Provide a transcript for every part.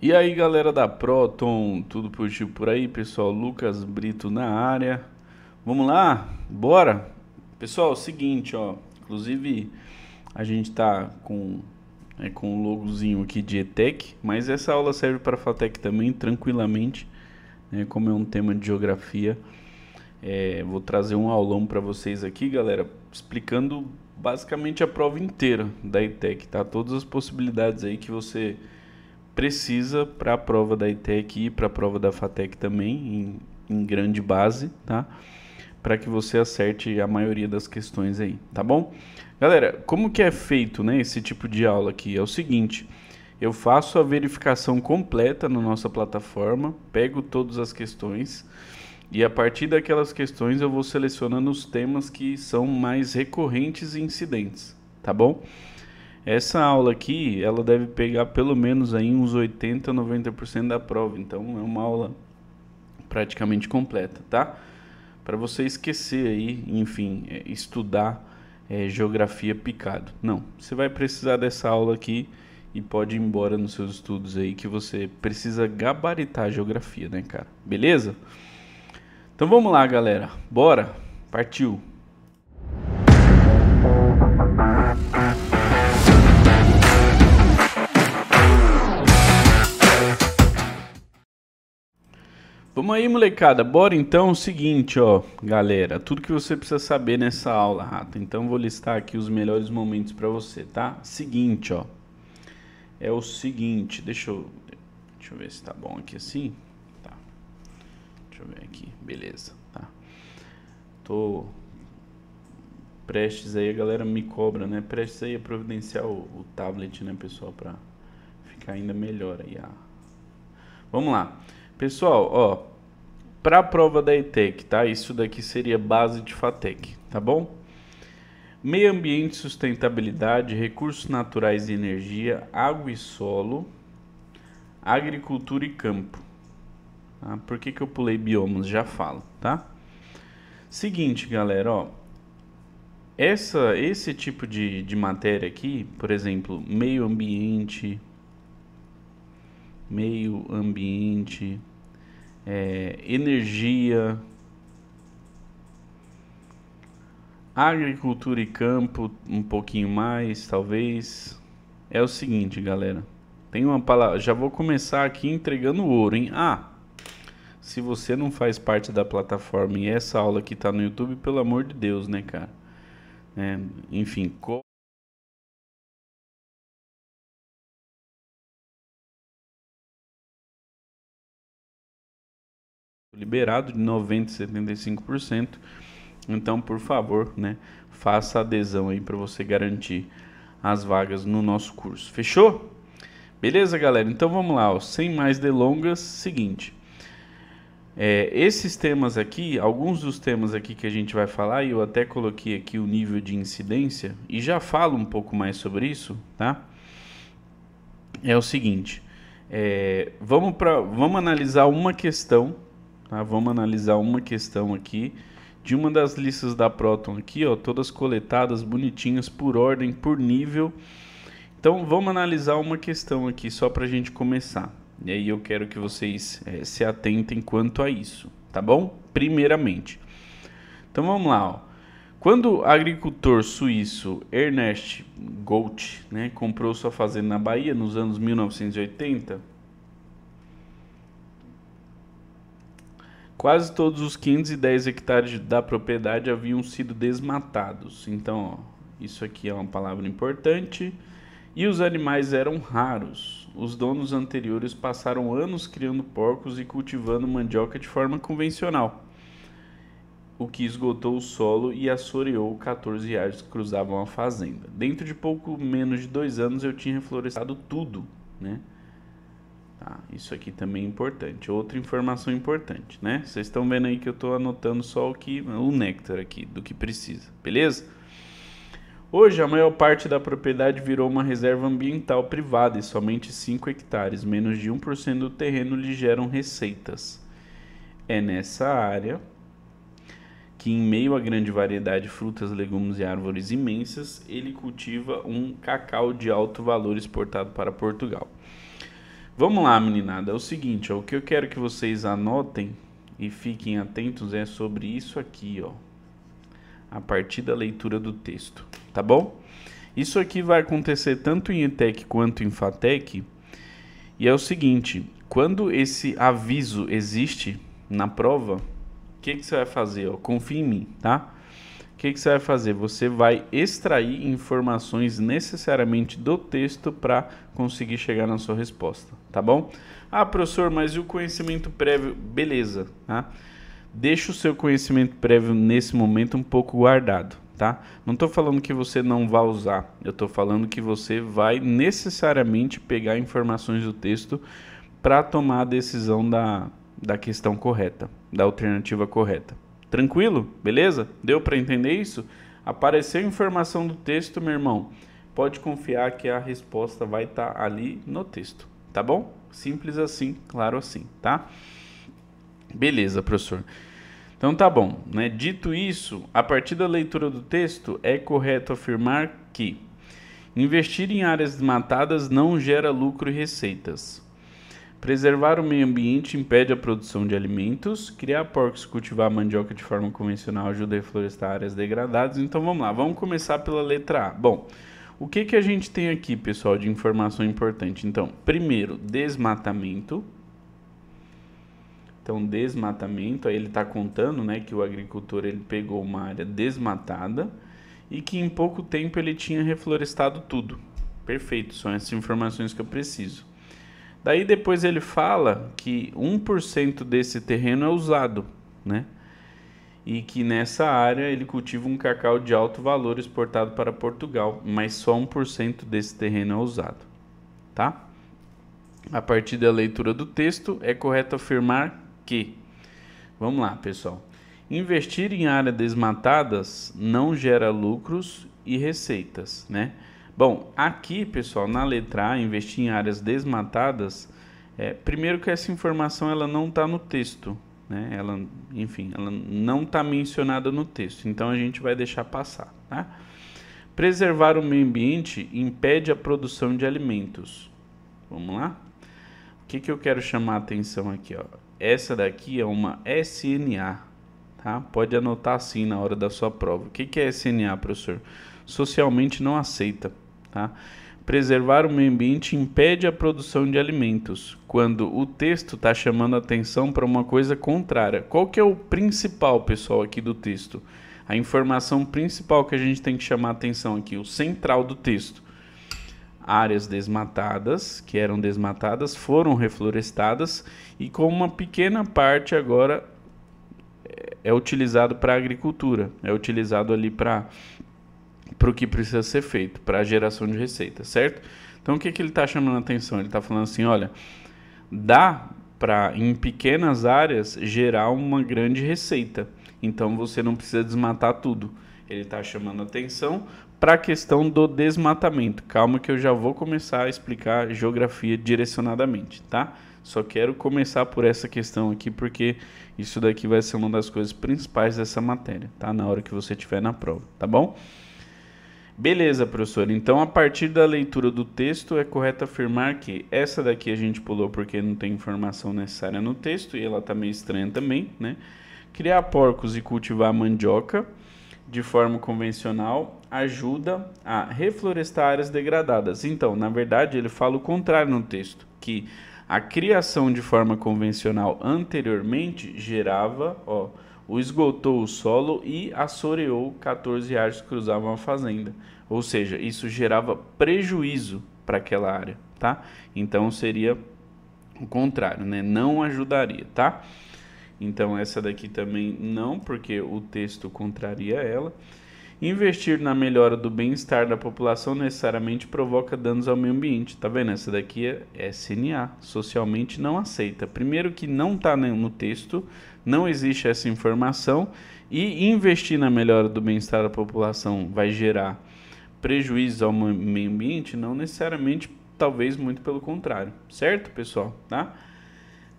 E aí galera da Proton, tudo positivo por aí, pessoal? Lucas Brito na área. Vamos lá? Bora? Pessoal, é o seguinte, ó. Inclusive a gente tá com um logozinho aqui de ETEC, mas essa aula serve para FATEC também, tranquilamente, né? Como é um tema de geografia, vou trazer um aulão para vocês aqui, galera, explicando basicamente a prova inteira da ETEC, tá? Todas as possibilidades aí que você precisa para a prova da ITEC e para a prova da FATEC também, em grande base, tá? Para que você acerte a maioria das questões aí, tá bom? Galera, como que é feito, né, esse tipo de aula aqui? É o seguinte, eu faço a verificação completa na nossa plataforma, pego todas as questões e a partir daquelas questões eu vou selecionando os temas que são mais recorrentes e incidentes, tá bom? Essa aula aqui, ela deve pegar pelo menos aí uns 80, 90% da prova. Então é uma aula praticamente completa, tá? Para você esquecer aí, enfim, estudar geografia picado. Não, você vai precisar dessa aula aqui e pode ir embora nos seus estudos aí que você precisa gabaritar a geografia, né, cara? Beleza? Então vamos lá, galera. Bora? Partiu! Vamos aí, molecada. Bora então. O seguinte, ó, galera, tudo que você precisa saber nessa aula, Rato. Então vou listar aqui os melhores momentos para você, tá? Seguinte, ó. É o seguinte, deixa eu ver se tá bom aqui assim. Tá. Deixa eu ver aqui. Beleza, tá. Tô prestes aí, a galera me cobra, né? Prestes aí a providenciar o tablet, né, pessoal, para ficar ainda melhor aí. Vamos lá. Pessoal, ó, para a prova da ETEC, tá? Isso daqui seria base de FATEC, tá bom? Meio ambiente, sustentabilidade, recursos naturais e energia, água e solo, agricultura e campo. Tá? Por que eu pulei biomas? Já falo, tá? Seguinte, galera, ó. Esse tipo de matéria aqui, por exemplo, meio ambiente, energia, agricultura e campo, um pouquinho mais, talvez. É o seguinte, galera. Tem uma palavra. Já vou começar aqui entregando ouro, hein? Se você não faz parte da plataforma e essa aula aqui tá no YouTube, pelo amor de Deus, né, cara? Enfim, liberado de 90 a 75%. Então, por favor, né, faça adesão aí para você garantir as vagas no nosso curso. Fechou? Beleza, galera? Então vamos lá, ó. Sem mais delongas, seguinte. Esses temas aqui, alguns dos temas aqui que a gente vai falar, e eu até coloquei aqui o nível de incidência e já falo um pouco mais sobre isso, tá? É o seguinte, vamos analisar uma questão, tá? Vamos analisar uma questão aqui de uma das listas da Proton aqui, ó, todas coletadas, bonitinhas, por ordem, por nível. Então vamos analisar uma questão aqui só para a gente começar. E aí eu quero que vocês se atentem quanto a isso, tá bom? Primeiramente. Então vamos lá, ó. Quando o agricultor suíço Ernest Gold, né, comprou sua fazenda na Bahia nos anos 1980, quase todos os 510 hectares da propriedade haviam sido desmatados. Então, ó, isso aqui é uma palavra importante. E os animais eram raros. Os donos anteriores passaram anos criando porcos e cultivando mandioca de forma convencional, o que esgotou o solo e assoreou 14 árvores que cruzavam a fazenda. Dentro de pouco menos de 2 anos eu tinha reflorestado tudo, né? Tá, isso aqui também é importante. Outra informação importante, né? Vocês estão vendo aí que eu estou anotando só o néctar aqui, do que precisa, beleza? Hoje, a maior parte da propriedade virou uma reserva ambiental privada e somente 5 hectares, menos de 1% do terreno, lhe geram receitas. É nessa área que, em meio à grande variedade de frutas, legumes e árvores imensas, ele cultiva um cacau de alto valor exportado para Portugal. Vamos lá, meninada. É o seguinte, ó, o que eu quero que vocês anotem e fiquem atentos é sobre isso aqui, ó. A partir da leitura do texto, tá bom? Isso aqui vai acontecer tanto em ETEC quanto em FATEC. E é o seguinte, quando esse aviso existe na prova, o que você vai fazer? Ó? Confia em mim, tá? O que você vai fazer? Você vai extrair informações necessariamente do texto para conseguir chegar na sua resposta, tá bom? Ah, professor, mas e o conhecimento prévio? Beleza, tá? Deixa o seu conhecimento prévio nesse momento um pouco guardado, tá? Não estou falando que você não vai usar, eu estou falando que você vai necessariamente pegar informações do texto para tomar a decisão da questão correta, da alternativa correta. Tranquilo? Beleza? Deu para entender isso? Apareceu informação do texto, meu irmão, pode confiar que a resposta vai estar ali no texto, tá bom? Simples assim, claro assim, tá? Beleza, professor. Então tá bom, né? Dito isso, a partir da leitura do texto, é correto afirmar que investir em áreas desmatadas não gera lucro e receitas. Preservar o meio ambiente impede a produção de alimentos. Criar porcos e cultivar mandioca de forma convencional ajuda a reflorestar áreas degradadas. Então vamos lá, vamos começar pela letra A. Bom, o que a gente tem aqui, pessoal, de informação importante? Então, primeiro, desmatamento. Então, desmatamento, aí ele está contando, né, que o agricultor ele pegou uma área desmatada e que em pouco tempo ele tinha reflorestado tudo. Perfeito, são essas informações que eu preciso. Daí depois ele fala que 1% desse terreno é usado, né? E que nessa área ele cultiva um cacau de alto valor exportado para Portugal, mas só 1% desse terreno é usado, tá? A partir da leitura do texto, é correto afirmar que, vamos lá, pessoal, investir em áreas desmatadas não gera lucros e receitas, né? Bom, aqui, pessoal, na letra A, investir em áreas desmatadas, primeiro que essa informação ela não está no texto, né? Ela, enfim, ela não está mencionada no texto, então a gente vai deixar passar, tá? Preservar o meio ambiente impede a produção de alimentos. Vamos lá? O que eu quero chamar a atenção aqui, ó? Essa daqui é uma SNA, tá? Pode anotar assim na hora da sua prova. O que é SNA, professor? Socialmente não aceita, tá? Preservar o meio ambiente impede a produção de alimentos, quando o texto está chamando a atenção para uma coisa contrária. Qual que é o principal, pessoal, aqui do texto? A informação principal que a gente tem que chamar a atenção aqui, o central do texto. Áreas desmatadas, que eram desmatadas, foram reflorestadas e com uma pequena parte agora é utilizado para a agricultura, é utilizado ali para o que precisa ser feito, para a geração de receita, certo? Então o que ele está chamando a atenção? Ele está falando assim, olha, dá para em pequenas áreas gerar uma grande receita, então você não precisa desmatar tudo. Ele está chamando a atenção para a questão do desmatamento. Calma que eu já vou começar a explicar geografia direcionadamente, tá? Só quero começar por essa questão aqui, porque isso daqui vai ser uma das coisas principais dessa matéria, tá? Na hora que você estiver na prova, tá bom? Beleza, professor. Então, a partir da leitura do texto, é correto afirmar que essa daqui a gente pulou porque não tem informação necessária no texto, e ela tá meio estranha também, né? Criar porcos e cultivar mandioca de forma convencional ajuda a reflorestar áreas degradadas. Então, na verdade, ele fala o contrário no texto, que a criação de forma convencional anteriormente gerava, ó, esgotou o solo e assoreou 14 árvores que cruzavam a fazenda. Ou seja, isso gerava prejuízo para aquela área, tá? Então seria o contrário, né? Não ajudaria, tá? Então essa daqui também não, porque o texto contraria ela. Investir na melhora do bem-estar da população necessariamente provoca danos ao meio ambiente. Tá vendo? Essa daqui é SNA, socialmente não aceita. Primeiro que não está no texto, não existe essa informação, e investir na melhora do bem-estar da população vai gerar prejuízo ao meio ambiente? Não necessariamente, talvez muito pelo contrário. Certo, pessoal? Tá?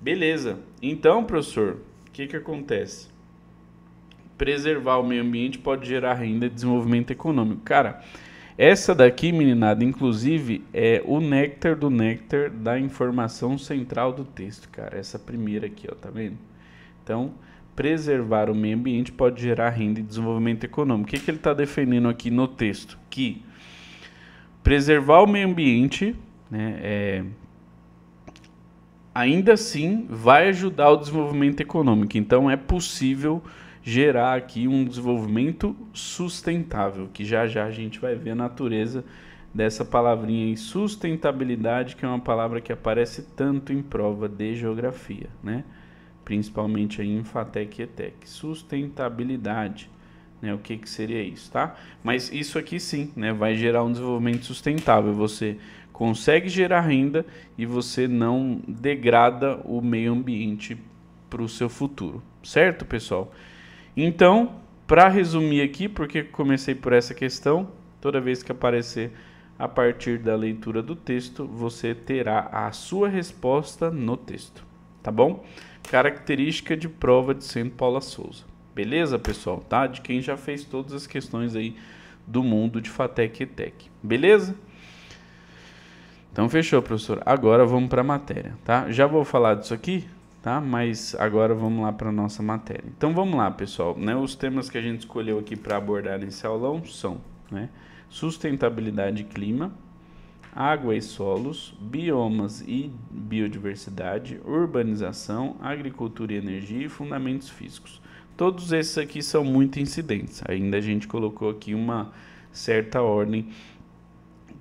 Beleza. Então, professor, o que acontece? Preservar o meio ambiente pode gerar renda e desenvolvimento econômico. Cara, Essa daqui, meninada, inclusive, é o néctar do néctar da informação central do texto, cara. Essa primeira aqui, ó, tá vendo? Então, preservar o meio ambiente pode gerar renda e desenvolvimento econômico. O que ele está defendendo aqui no texto? Que preservar o meio ambiente, né, ainda assim vai ajudar o desenvolvimento econômico. Então, é possível gerar aqui um desenvolvimento sustentável, que já já a gente vai ver a natureza dessa palavrinha aí, sustentabilidade, que é uma palavra que aparece tanto em prova de geografia, né? Principalmente aí em FATEC e ETEC. Sustentabilidade, né? O que seria isso, tá? Mas isso aqui sim, né? Vai gerar um desenvolvimento sustentável. Você consegue gerar renda e você não degrada o meio ambiente para o seu futuro, certo, pessoal? Então, para resumir aqui, porque comecei por essa questão, toda vez que aparecer a partir da leitura do texto, você terá a sua resposta no texto, tá bom? Característica de prova de Centro Paula Souza. Beleza, pessoal? Tá? De quem já fez todas as questões aí do mundo de FATEC e ETEC. Beleza? Então, fechou, professor. Agora vamos para a matéria, tá? Já vou falar disso aqui, tá? Mas agora vamos lá para a nossa matéria. Então vamos lá, pessoal, né? Os temas que a gente escolheu aqui para abordar nesse aulão são, né, sustentabilidade e clima, água e solos, biomas e biodiversidade, urbanização, agricultura e energia e fundamentos físicos. Todos esses aqui são muito incidentes. Ainda a gente colocou aqui uma certa ordem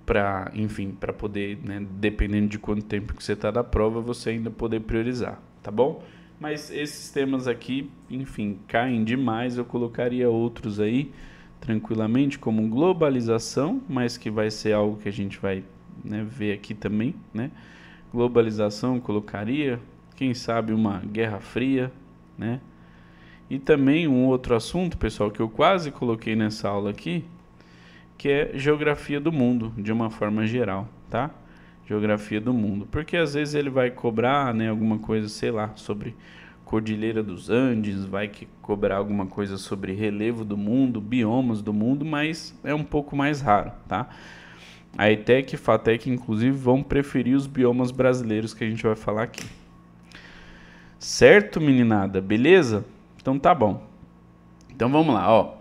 para, enfim, para poder, né, dependendo de quanto tempo que você está na prova, você ainda poder priorizar, tá bom? Mas esses temas aqui, enfim, caem demais, eu colocaria outros aí tranquilamente, como globalização, mas que vai ser algo que a gente vai, né, ver aqui também, né? Globalização colocaria, quem sabe uma Guerra Fria, né? E também um outro assunto, pessoal, que eu quase coloquei nessa aula aqui, que é geografia do mundo, de uma forma geral, tá? Geografia do mundo, porque às vezes ele vai cobrar, né, alguma coisa, sei lá, sobre Cordilheira dos Andes, vai cobrar alguma coisa sobre relevo do mundo, biomas do mundo, mas é um pouco mais raro, tá? A ETEC e FATEC, inclusive, vão preferir os biomas brasileiros que a gente vai falar aqui. Certo, meninada? Beleza? Então tá bom. Então vamos lá, ó.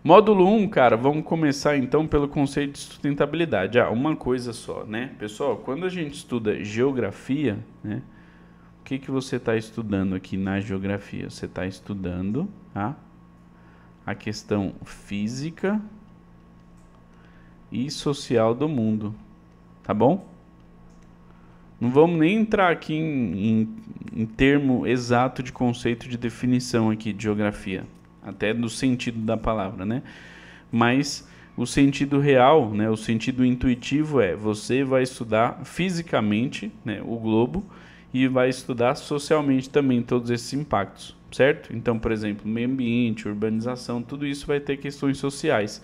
Módulo 1, cara, vamos começar então pelo conceito de sustentabilidade. Uma coisa só, né? Pessoal, quando a gente estuda geografia, né? O que você está estudando aqui na geografia? Você está estudando, tá, a questão física e social do mundo, tá bom? Não vamos nem entrar aqui em termo exato de conceito de definição aqui de geografia, até do sentido da palavra, né? Mas o sentido real, né, o sentido intuitivo é, você vai estudar fisicamente, né, o globo, e vai estudar socialmente também todos esses impactos, certo? Então, por exemplo, meio ambiente, urbanização, tudo isso vai ter questões sociais.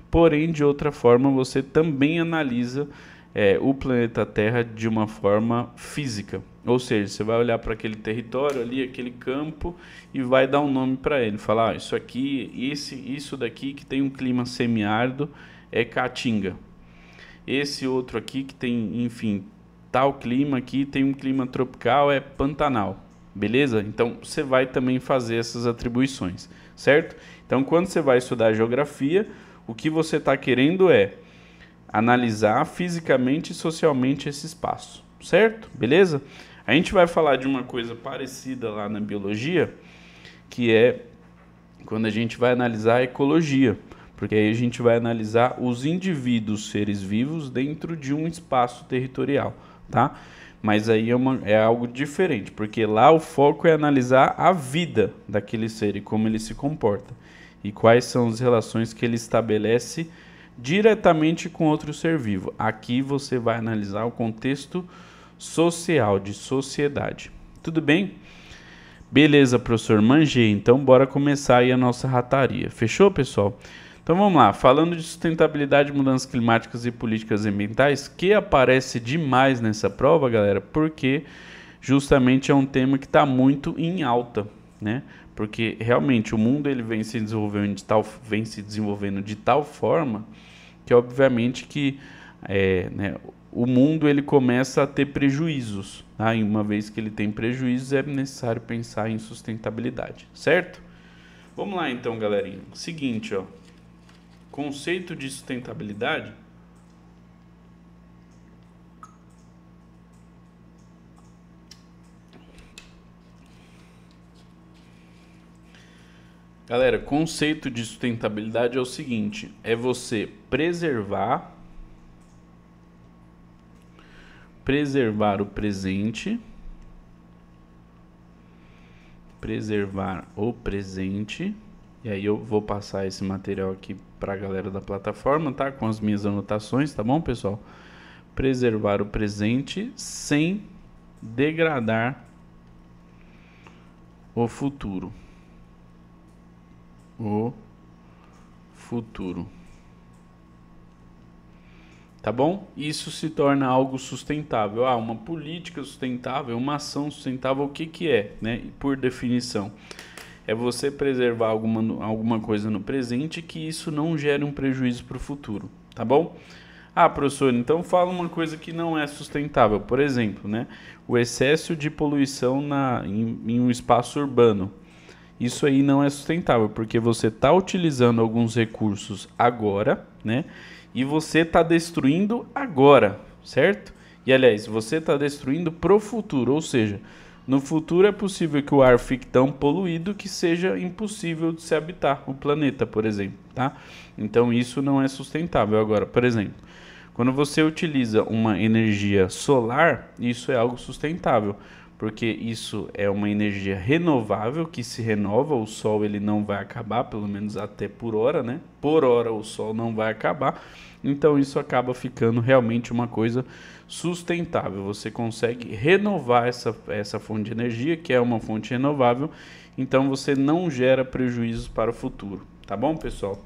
Porém, de outra forma, você também analisa o planeta Terra de uma forma física. Ou seja, você vai olhar para aquele território ali, aquele campo, e vai dar um nome para ele. Falar, isso aqui, isso daqui que tem um clima semiárido é Caatinga. Esse outro aqui que tem, enfim, tal clima aqui, tem um clima tropical, é Pantanal. Beleza? Então, você vai também fazer essas atribuições, certo? Então, quando você vai estudar geografia, o que você está querendo é analisar fisicamente e socialmente esse espaço, certo? Beleza? A gente vai falar de uma coisa parecida lá na biologia, que é quando a gente vai analisar a ecologia, porque aí a gente vai analisar os indivíduos, seres vivos, dentro de um espaço territorial, tá? Mas aí é algo diferente, porque lá o foco é analisar a vida daquele ser e como ele se comporta, e quais são as relações que ele estabelece diretamente com outro ser vivo. Aqui você vai analisar o contexto social, de sociedade. Tudo bem? Beleza, professor, manjei. Então, bora começar aí a nossa rataria. Fechou, pessoal? Então, vamos lá. Falando de sustentabilidade, mudanças climáticas e políticas ambientais, que aparece demais nessa prova, galera, porque justamente é um tema que está muito em alta, né? Porque realmente o mundo ele vem se desenvolvendo de tal forma que obviamente que né, o mundo ele começa a ter prejuízos, tá? E uma vez que ele tem prejuízos, é necessário pensar em sustentabilidade, certo? Vamos lá então, galerinha. Seguinte, ó, conceito de sustentabilidade. Galera, conceito de sustentabilidade é o seguinte, é você preservar o presente, e aí eu vou passar esse material aqui para a galera da plataforma, tá? Com as minhas anotações, tá bom, pessoal? Preservar o presente sem degradar o futuro. Tá bom? Isso se torna algo sustentável. Uma política sustentável, uma ação sustentável, o que que é, né? Por definição, é você preservar alguma coisa no presente que isso não gere um prejuízo para o futuro, tá bom? Professor, então fala uma coisa que não é sustentável. Por exemplo, né? O excesso de poluição em um espaço urbano. Isso aí não é sustentável, porque você está utilizando alguns recursos agora, né? E você está destruindo agora, certo? E aliás, você está destruindo pro futuro, ou seja, no futuro é possível que o ar fique tão poluído que seja impossível de se habitar o planeta, por exemplo, tá? Então isso não é sustentável. Agora, por exemplo, quando você utiliza uma energia solar, isso é algo sustentável, porque isso é uma energia renovável que se renova. O sol ele não vai acabar, pelo menos até por hora, né? Por hora o sol não vai acabar, então isso acaba ficando realmente uma coisa sustentável. Você consegue renovar essa fonte de energia, que é uma fonte renovável, então você não gera prejuízos para o futuro, tá bom, pessoal?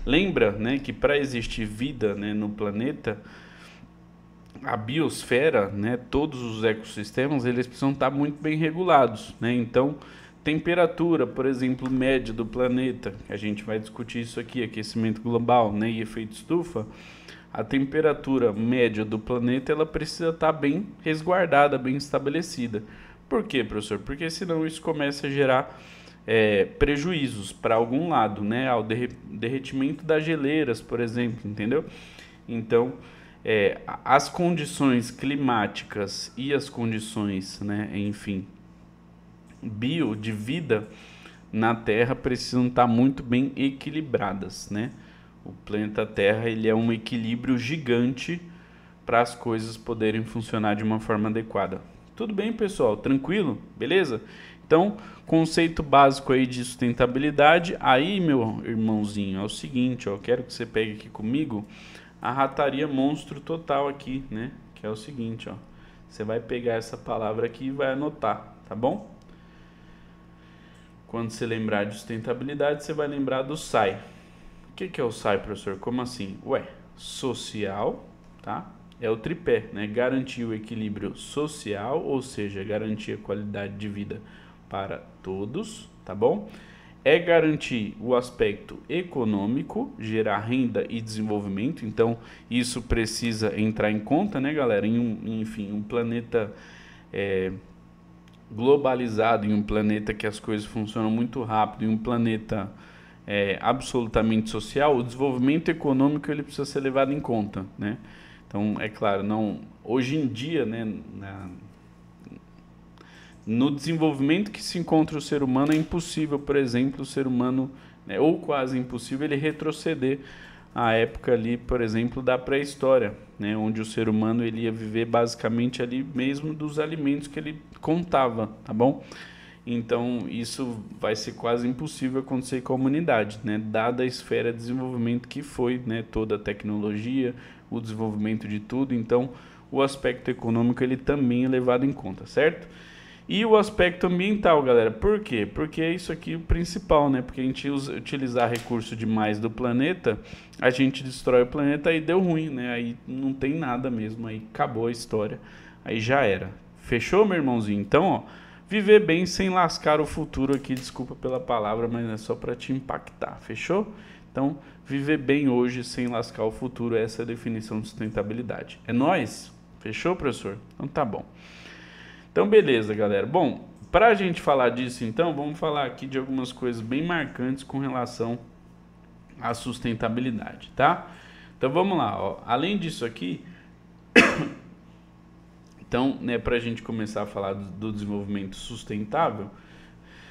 Lembra, né, que para existir vida, né, no planeta, a biosfera, né, todos os ecossistemas, eles precisam estar muito bem regulados, né? Então, temperatura, por exemplo, média do planeta, a gente vai discutir isso aqui, aquecimento global, né, e efeito estufa. A temperatura média do planeta, ela precisa estar bem resguardada, bem estabelecida. Por quê, professor? Porque senão isso começa a gerar prejuízos para algum lado, né? Ao derretimento das geleiras, por exemplo, entendeu? Então, as condições climáticas e as condições, né, enfim, de vida na Terra precisam estar muito bem equilibradas, né? O planeta Terra ele é um equilíbrio gigante para as coisas poderem funcionar de uma forma adequada. Tudo bem, pessoal? Tranquilo? Beleza? Então, conceito básico aí de sustentabilidade. Aí, meu irmãozinho, é o seguinte, ó, eu quero que você pegue aqui comigo a rataria monstro total aqui, né? Que é o seguinte, ó. Você vai pegar essa palavra aqui e vai anotar, tá bom? Quando você lembrar de sustentabilidade, você vai lembrar do SAI. O que é o SAI, professor? Como assim? Social, tá? É o tripé, né? Garantir o equilíbrio social, ou seja, garantir a qualidade de vida para todos, tá bom? É garantir o aspecto econômico, gerar renda e desenvolvimento. Então, isso precisa entrar em conta, né, galera? Enfim, um planeta globalizado, em um planeta que as coisas funcionam muito rápido, em um planeta absolutamente social, o desenvolvimento econômico ele precisa ser levado em conta, né? Então, é claro, não, hoje em dia, né, no desenvolvimento que se encontra o ser humano, é impossível, por exemplo, o ser humano, né, ou quase impossível, ele retroceder à época ali, por exemplo, da pré-história, né, onde o ser humano ele ia viver basicamente ali mesmo dos alimentos que ele contava, tá bom? Então, isso vai ser quase impossível acontecer com a humanidade, né, dada a esfera de desenvolvimento que foi, né, toda a tecnologia, o desenvolvimento de tudo. Então, o aspecto econômico ele também é levado em conta, certo? E o aspecto ambiental, galera, por quê? Porque é isso aqui o principal, né? Porque a gente utilizar recurso demais do planeta, a gente destrói o planeta, aí deu ruim, né? Aí não tem nada mesmo, aí acabou a história, aí já era. Fechou, meu irmãozinho? Então, ó, viver bem sem lascar o futuro aqui, desculpa pela palavra, mas é só para te impactar, fechou? Então, viver bem hoje sem lascar o futuro, essa é a definição de sustentabilidade. É nóis? Fechou, professor? Então tá bom. Então, beleza, galera. Bom, para a gente falar disso, então, vamos falar aqui de algumas coisas bem marcantes com relação à sustentabilidade, tá? Então, vamos lá, ó. Além disso aqui, então, né, para a gente começar a falar do desenvolvimento sustentável,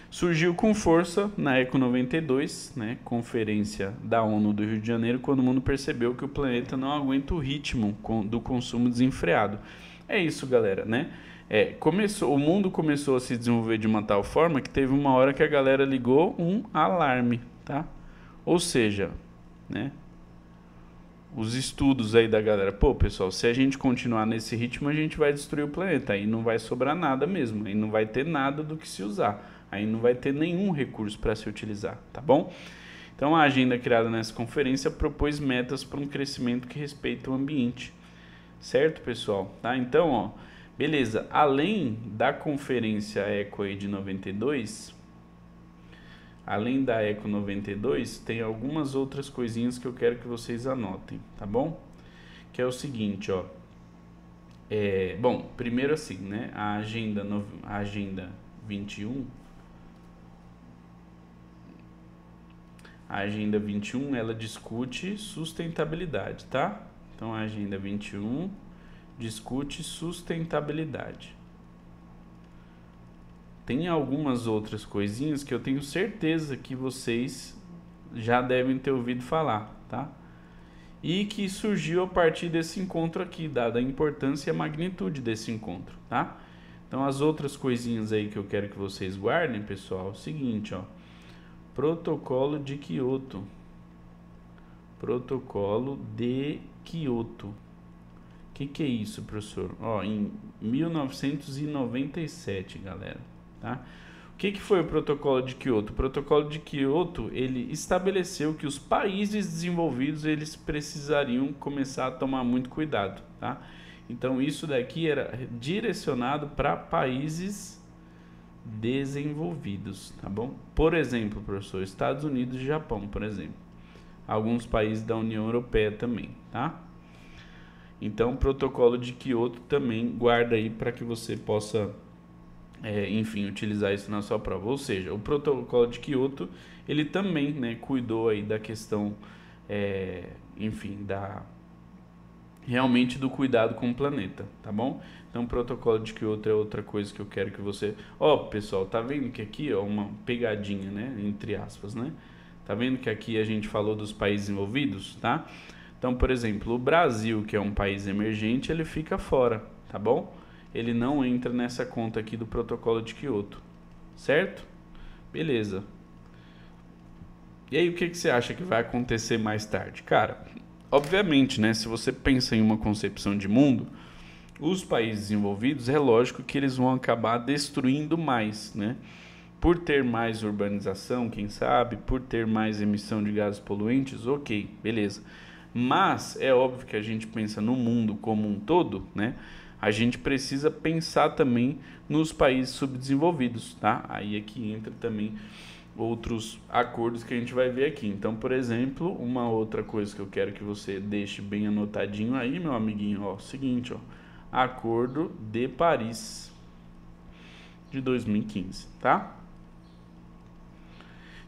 surgiu com força na Eco 92, né, conferência da ONU do Rio de Janeiro, quando o mundo percebeu que o planeta não aguenta o ritmo do consumo desenfreado. É isso, galera, né? O mundo começou a se desenvolver de uma tal forma que teve uma hora que a galera ligou um alarme, tá? Ou seja, né, os estudos aí da galera, pô, pessoal, se a gente continuar nesse ritmo, a gente vai destruir o planeta, aí não vai sobrar nada mesmo, aí não vai ter nada do que se usar, aí não vai ter nenhum recurso para se utilizar, tá bom? Então a agenda criada nessa conferência propôs metas para um crescimento que respeita o ambiente, certo, pessoal? Tá? Então, ó, beleza, além da conferência Eco aí de 92, além da Eco 92, tem algumas outras coisinhas que eu quero que vocês anotem, tá bom? Que é o seguinte, ó. Bom, primeiro assim, né? A agenda 21. A agenda 21, ela discute sustentabilidade, tá? Então, a agenda 21 discute sustentabilidade. Tem algumas outras coisinhas que eu tenho certeza que vocês já devem ter ouvido falar, tá? E que surgiu a partir desse encontro aqui, dada a importância e a magnitude desse encontro, tá? Então, as outras coisinhas aí que eu quero que vocês guardem, pessoal, é o seguinte, ó. Protocolo de Kyoto. Protocolo de Kyoto. O que é isso, professor? Ó, em 1997, galera, tá? O que foi o Protocolo de Kyoto? O Protocolo de Kyoto, ele estabeleceu que os países desenvolvidos, eles precisariam começar a tomar muito cuidado, tá? Então, isso daqui era direcionado para países desenvolvidos, tá bom? Por exemplo, professor, Estados Unidos e Japão, por exemplo. Alguns países da União Europeia também, tá? Então, o Protocolo de Kyoto também guarda aí para que você possa, enfim, utilizar isso na sua prova. Ou seja, o Protocolo de Kyoto, ele também, né, cuidou aí da questão, enfim, realmente do cuidado com o planeta, tá bom? Então, o Protocolo de Kyoto é outra coisa que eu quero que você... Ó, pessoal, tá vendo que aqui, ó, uma pegadinha, né, entre aspas, né? Tá vendo que aqui a gente falou dos países envolvidos, tá? Então, por exemplo, o Brasil, que é um país emergente, ele fica fora, tá bom? Ele não entra nessa conta aqui do Protocolo de Kyoto, certo? Beleza. E aí, o que você acha que vai acontecer mais tarde? Cara, obviamente, né, se você pensa em uma concepção de mundo, os países desenvolvidos, é lógico que eles vão acabar destruindo mais, né? Por ter mais urbanização, quem sabe, por ter mais emissão de gases poluentes, ok, beleza. Mas é óbvio que a gente pensa no mundo como um todo, né? A gente precisa pensar também nos países subdesenvolvidos, tá? Aí é que entra também outros acordos que a gente vai ver aqui. Então, por exemplo, uma outra coisa que eu quero que você deixe bem anotadinho aí, meu amiguinho, ó, seguinte, ó, Acordo de Paris de 2015, tá?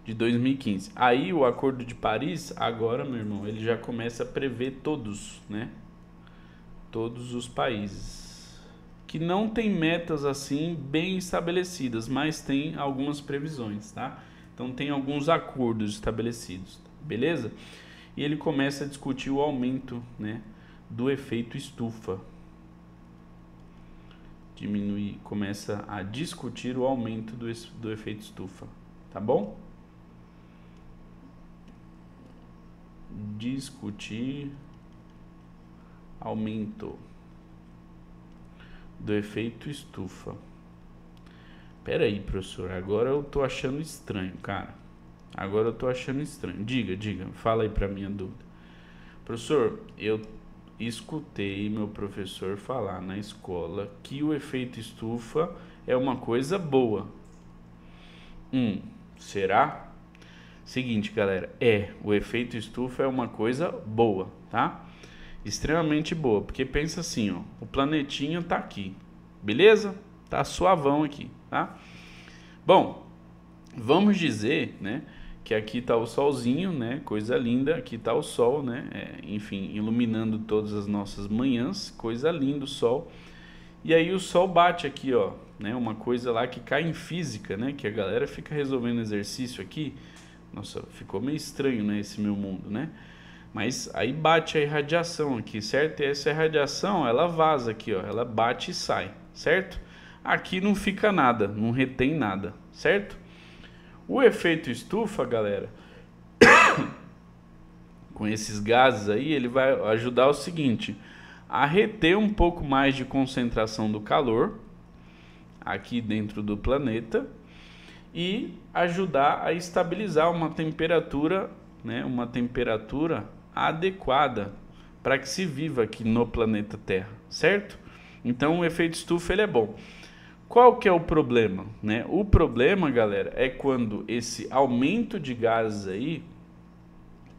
De 2015. Aí o Acordo de Paris, agora, meu irmão, ele já começa a prever todos, né? Todos os países. Que não tem metas assim bem estabelecidas, mas tem algumas previsões, tá? Então tem alguns acordos estabelecidos, beleza? E ele começa a discutir o aumento, né, do efeito estufa. Começa a discutir o aumento do efeito estufa, tá bom? Discutir aumento do efeito estufa. Pera aí, professor, agora eu tô achando estranho, cara. Agora eu tô achando estranho. Diga, fala aí pra mim a dúvida. Professor, eu escutei meu professor falar na escola que o efeito estufa é uma coisa boa. Será? Seguinte, galera, o efeito estufa é uma coisa boa, tá? Extremamente boa, porque pensa assim, ó, o planetinha tá aqui, beleza? Tá suavão aqui, tá? Bom, vamos dizer, né, que aqui tá o solzinho, né, coisa linda, aqui tá o sol, né, enfim, iluminando todas as nossas manhãs, coisa linda o sol. E aí o sol bate aqui, ó, né, uma coisa lá que cai em física, né, que a galera fica resolvendo exercício aqui. Nossa, ficou meio estranho, né, esse meu mundo, né? Mas aí bate a irradiação aqui, certo? E essa irradiação, ela vaza aqui, ó, ela bate e sai, certo? Aqui não fica nada, não retém nada, certo? O efeito estufa, galera, com esses gases aí, ele vai ajudar o seguinte, a reter um pouco mais de concentração do calor aqui dentro do planeta e ajudar a estabilizar uma temperatura, né, uma temperatura adequada para que se viva aqui no planeta Terra, certo? Então o efeito estufa ele é bom. Qual que é o problema, né? O problema, galera, é quando esse aumento de gases aí,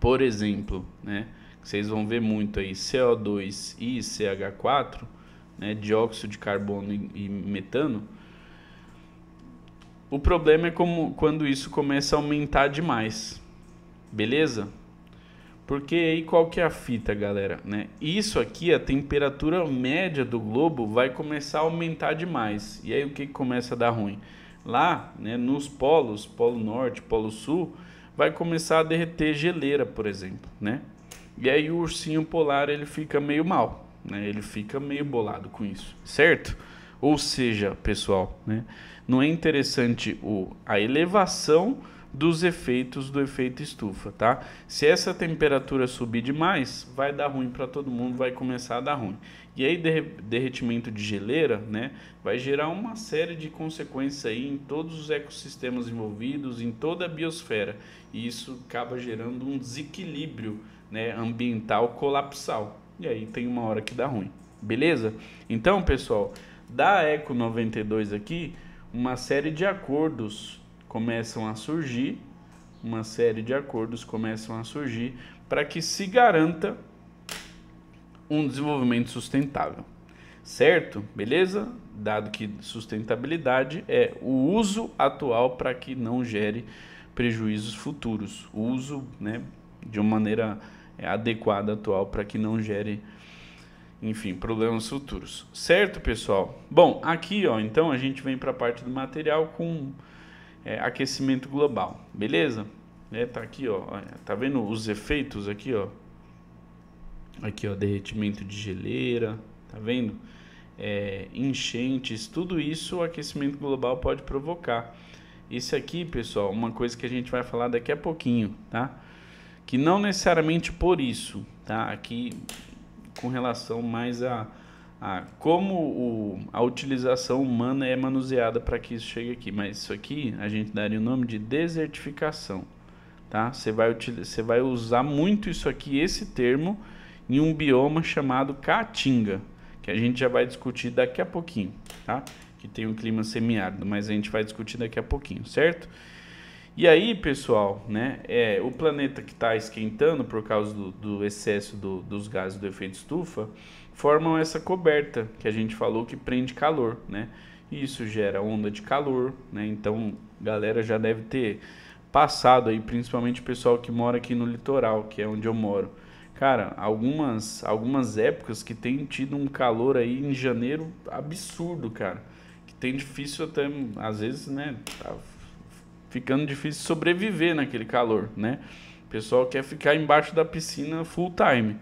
por exemplo, né, vocês vão ver muito aí CO2 e CH4, né, dióxido de carbono e metano. O problema é quando isso começa a aumentar demais, beleza? Porque aí qual que é a fita, galera, né? Isso aqui, a temperatura média do globo vai começar a aumentar demais. E aí o que começa a dar ruim? Lá, né, nos polos, Polo Norte, Polo Sul, vai começar a derreter geleira, por exemplo, né? E aí o ursinho polar ele fica meio mal, né? Ele fica meio bolado com isso, certo? Ou seja, pessoal, né, não é interessante a elevação dos efeitos do efeito estufa, tá? Se essa temperatura subir demais, vai dar ruim para todo mundo, vai começar a dar ruim. E aí derretimento de geleira, né, vai gerar uma série de consequências aí em todos os ecossistemas envolvidos, em toda a biosfera. E isso acaba gerando um desequilíbrio, né, ambiental colapsal. E aí tem uma hora que dá ruim. Beleza? Então, pessoal, da Eco 92 aqui, uma série de acordos começam a surgir, para que se garanta um desenvolvimento sustentável, certo? Beleza? Dado que sustentabilidade é o uso atual para que não gere prejuízos futuros, o uso, né, de uma maneira adequada atual para que não gere, enfim, problemas futuros. Certo, pessoal? Bom, aqui, ó, então a gente vem para a parte do material com aquecimento global, beleza? Tá aqui, ó, tá vendo os efeitos aqui, ó? Aqui, ó, derretimento de geleira, tá vendo? Enchentes, tudo isso o aquecimento global pode provocar. Isso aqui, pessoal, uma coisa que a gente vai falar daqui a pouquinho, tá? Que não necessariamente por isso, tá? Aqui com relação mais a como a utilização humana é manuseada para que isso chegue aqui. Mas isso aqui a gente daria o nome de desertificação, tá? Você vai usar muito isso aqui, esse termo, em um bioma chamado Caatinga, que a gente já vai discutir daqui a pouquinho, tá? Que tem um clima semiárido, mas a gente vai discutir daqui a pouquinho, certo? E aí, pessoal, né, o planeta que está esquentando por causa do excesso dos gases do efeito estufa, formam essa coberta que a gente falou que prende calor, né? E isso gera onda de calor, né? Então, galera já deve ter passado aí, principalmente o pessoal que mora aqui no litoral, que é onde eu moro. Cara, algumas épocas que tem tido um calor aí em janeiro absurdo, cara. Que tem difícil até, às vezes, né, tá ficando difícil sobreviver naquele calor, né? O pessoal quer ficar embaixo da piscina full time.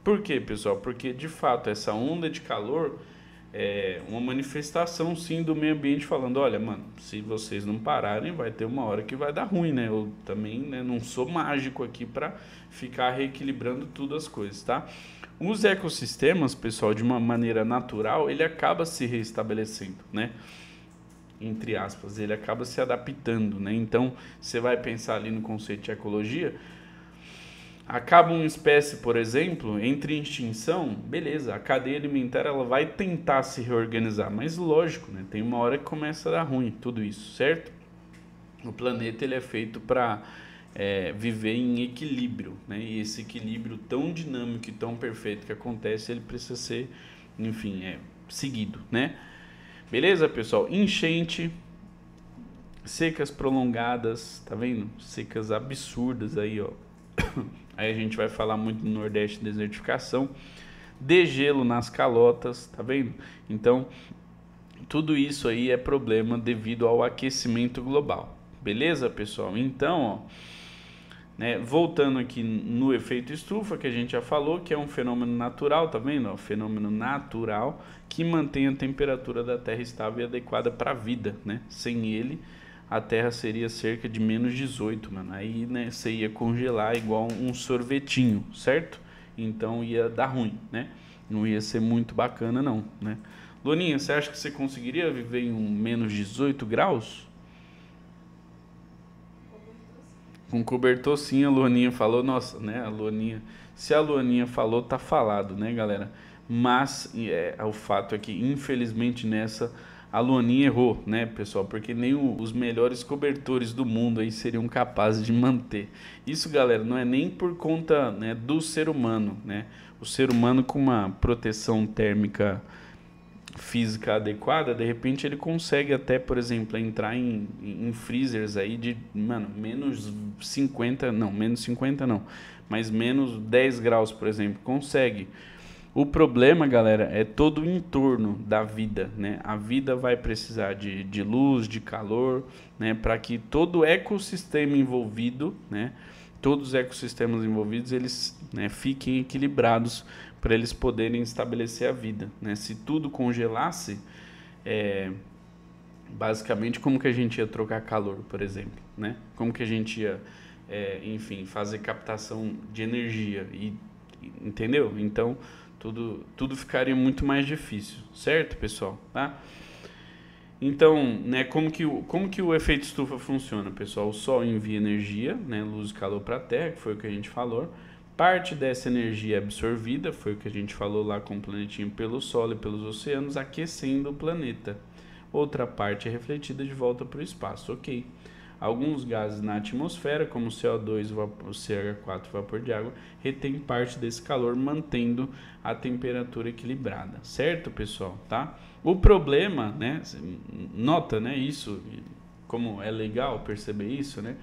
Por quê, pessoal? Porque, de fato, essa onda de calor é uma manifestação, sim, do meio ambiente falando, olha, mano, se vocês não pararem, vai ter uma hora que vai dar ruim, né? Eu também, né, não sou mágico aqui para ficar reequilibrando tudo as coisas, tá? Os ecossistemas, pessoal, de uma maneira natural, ele acaba se reestabelecendo, né? Entre aspas, ele acaba se adaptando, né? Então, você vai pensar ali no conceito de ecologia, acaba uma espécie, por exemplo, entre extinção, beleza, a cadeia alimentar ela vai tentar se reorganizar, mas lógico, né? Tem uma hora que começa a dar ruim tudo isso, certo? O planeta ele é feito para viver em equilíbrio, né? E esse equilíbrio tão dinâmico e tão perfeito que acontece, ele precisa ser, enfim, seguido, né? Beleza, pessoal? Enchente, secas prolongadas, tá vendo? Secas absurdas aí, ó. Aí a gente vai falar muito no Nordeste, desertificação, degelo nas calotas, tá vendo? Então, tudo isso aí é problema devido ao aquecimento global. Beleza, pessoal? Então, ó, né, voltando aqui no efeito estufa, que a gente já falou, que é um fenômeno natural, tá vendo? Ó, fenômeno natural que mantém a temperatura da Terra estável e adequada para a vida, né? Sem ele, a Terra seria cerca de menos 18, mano. Aí, né, você ia congelar igual um sorvetinho, certo? Então ia dar ruim, né? Não ia ser muito bacana, não, né? Luaninha, você acha que você conseguiria viver em um menos 18 graus? Com cobertor sim, a Luaninha falou, nossa, né, a Luaninha, se a Luaninha falou, tá falado, né, galera? Mas o fato é que, infelizmente, nessa, a Luaninha errou, né, pessoal? Porque nem os melhores cobertores do mundo aí seriam capazes de manter. Isso, galera, não é nem por conta, né, do ser humano, né? O ser humano com uma proteção térmica física adequada, de repente ele consegue até, por exemplo, entrar em freezers aí de, mano, menos 50, não, menos 50 não, mas menos 10 graus, por exemplo, consegue. O problema, galera, é todo o entorno da vida, né? A vida vai precisar de luz, de calor, né? Para que todo o ecossistema envolvido, né? Todos os ecossistemas envolvidos, eles, né, fiquem equilibrados para eles poderem estabelecer a vida, né? Se tudo congelasse, basicamente, como que a gente ia trocar calor, por exemplo, né? Como que a gente ia, enfim, fazer captação de energia, entendeu? Então, tudo ficaria muito mais difícil, certo, pessoal? Tá? Então, né, como que o efeito estufa funciona, pessoal? O Sol envia energia, né, luz e calor para a Terra, que foi o que a gente falou. Parte dessa energia é absorvida, foi o que a gente falou lá com o planetinho, pelo Sol e pelos oceanos, aquecendo o planeta. Outra parte é refletida de volta para o espaço, ok. Alguns gases na atmosfera, como o CO2 e o CH4, vapor de água, retém parte desse calor, mantendo a temperatura equilibrada, certo, pessoal? Tá? O problema, né, nota, né, isso, como é legal perceber isso, né?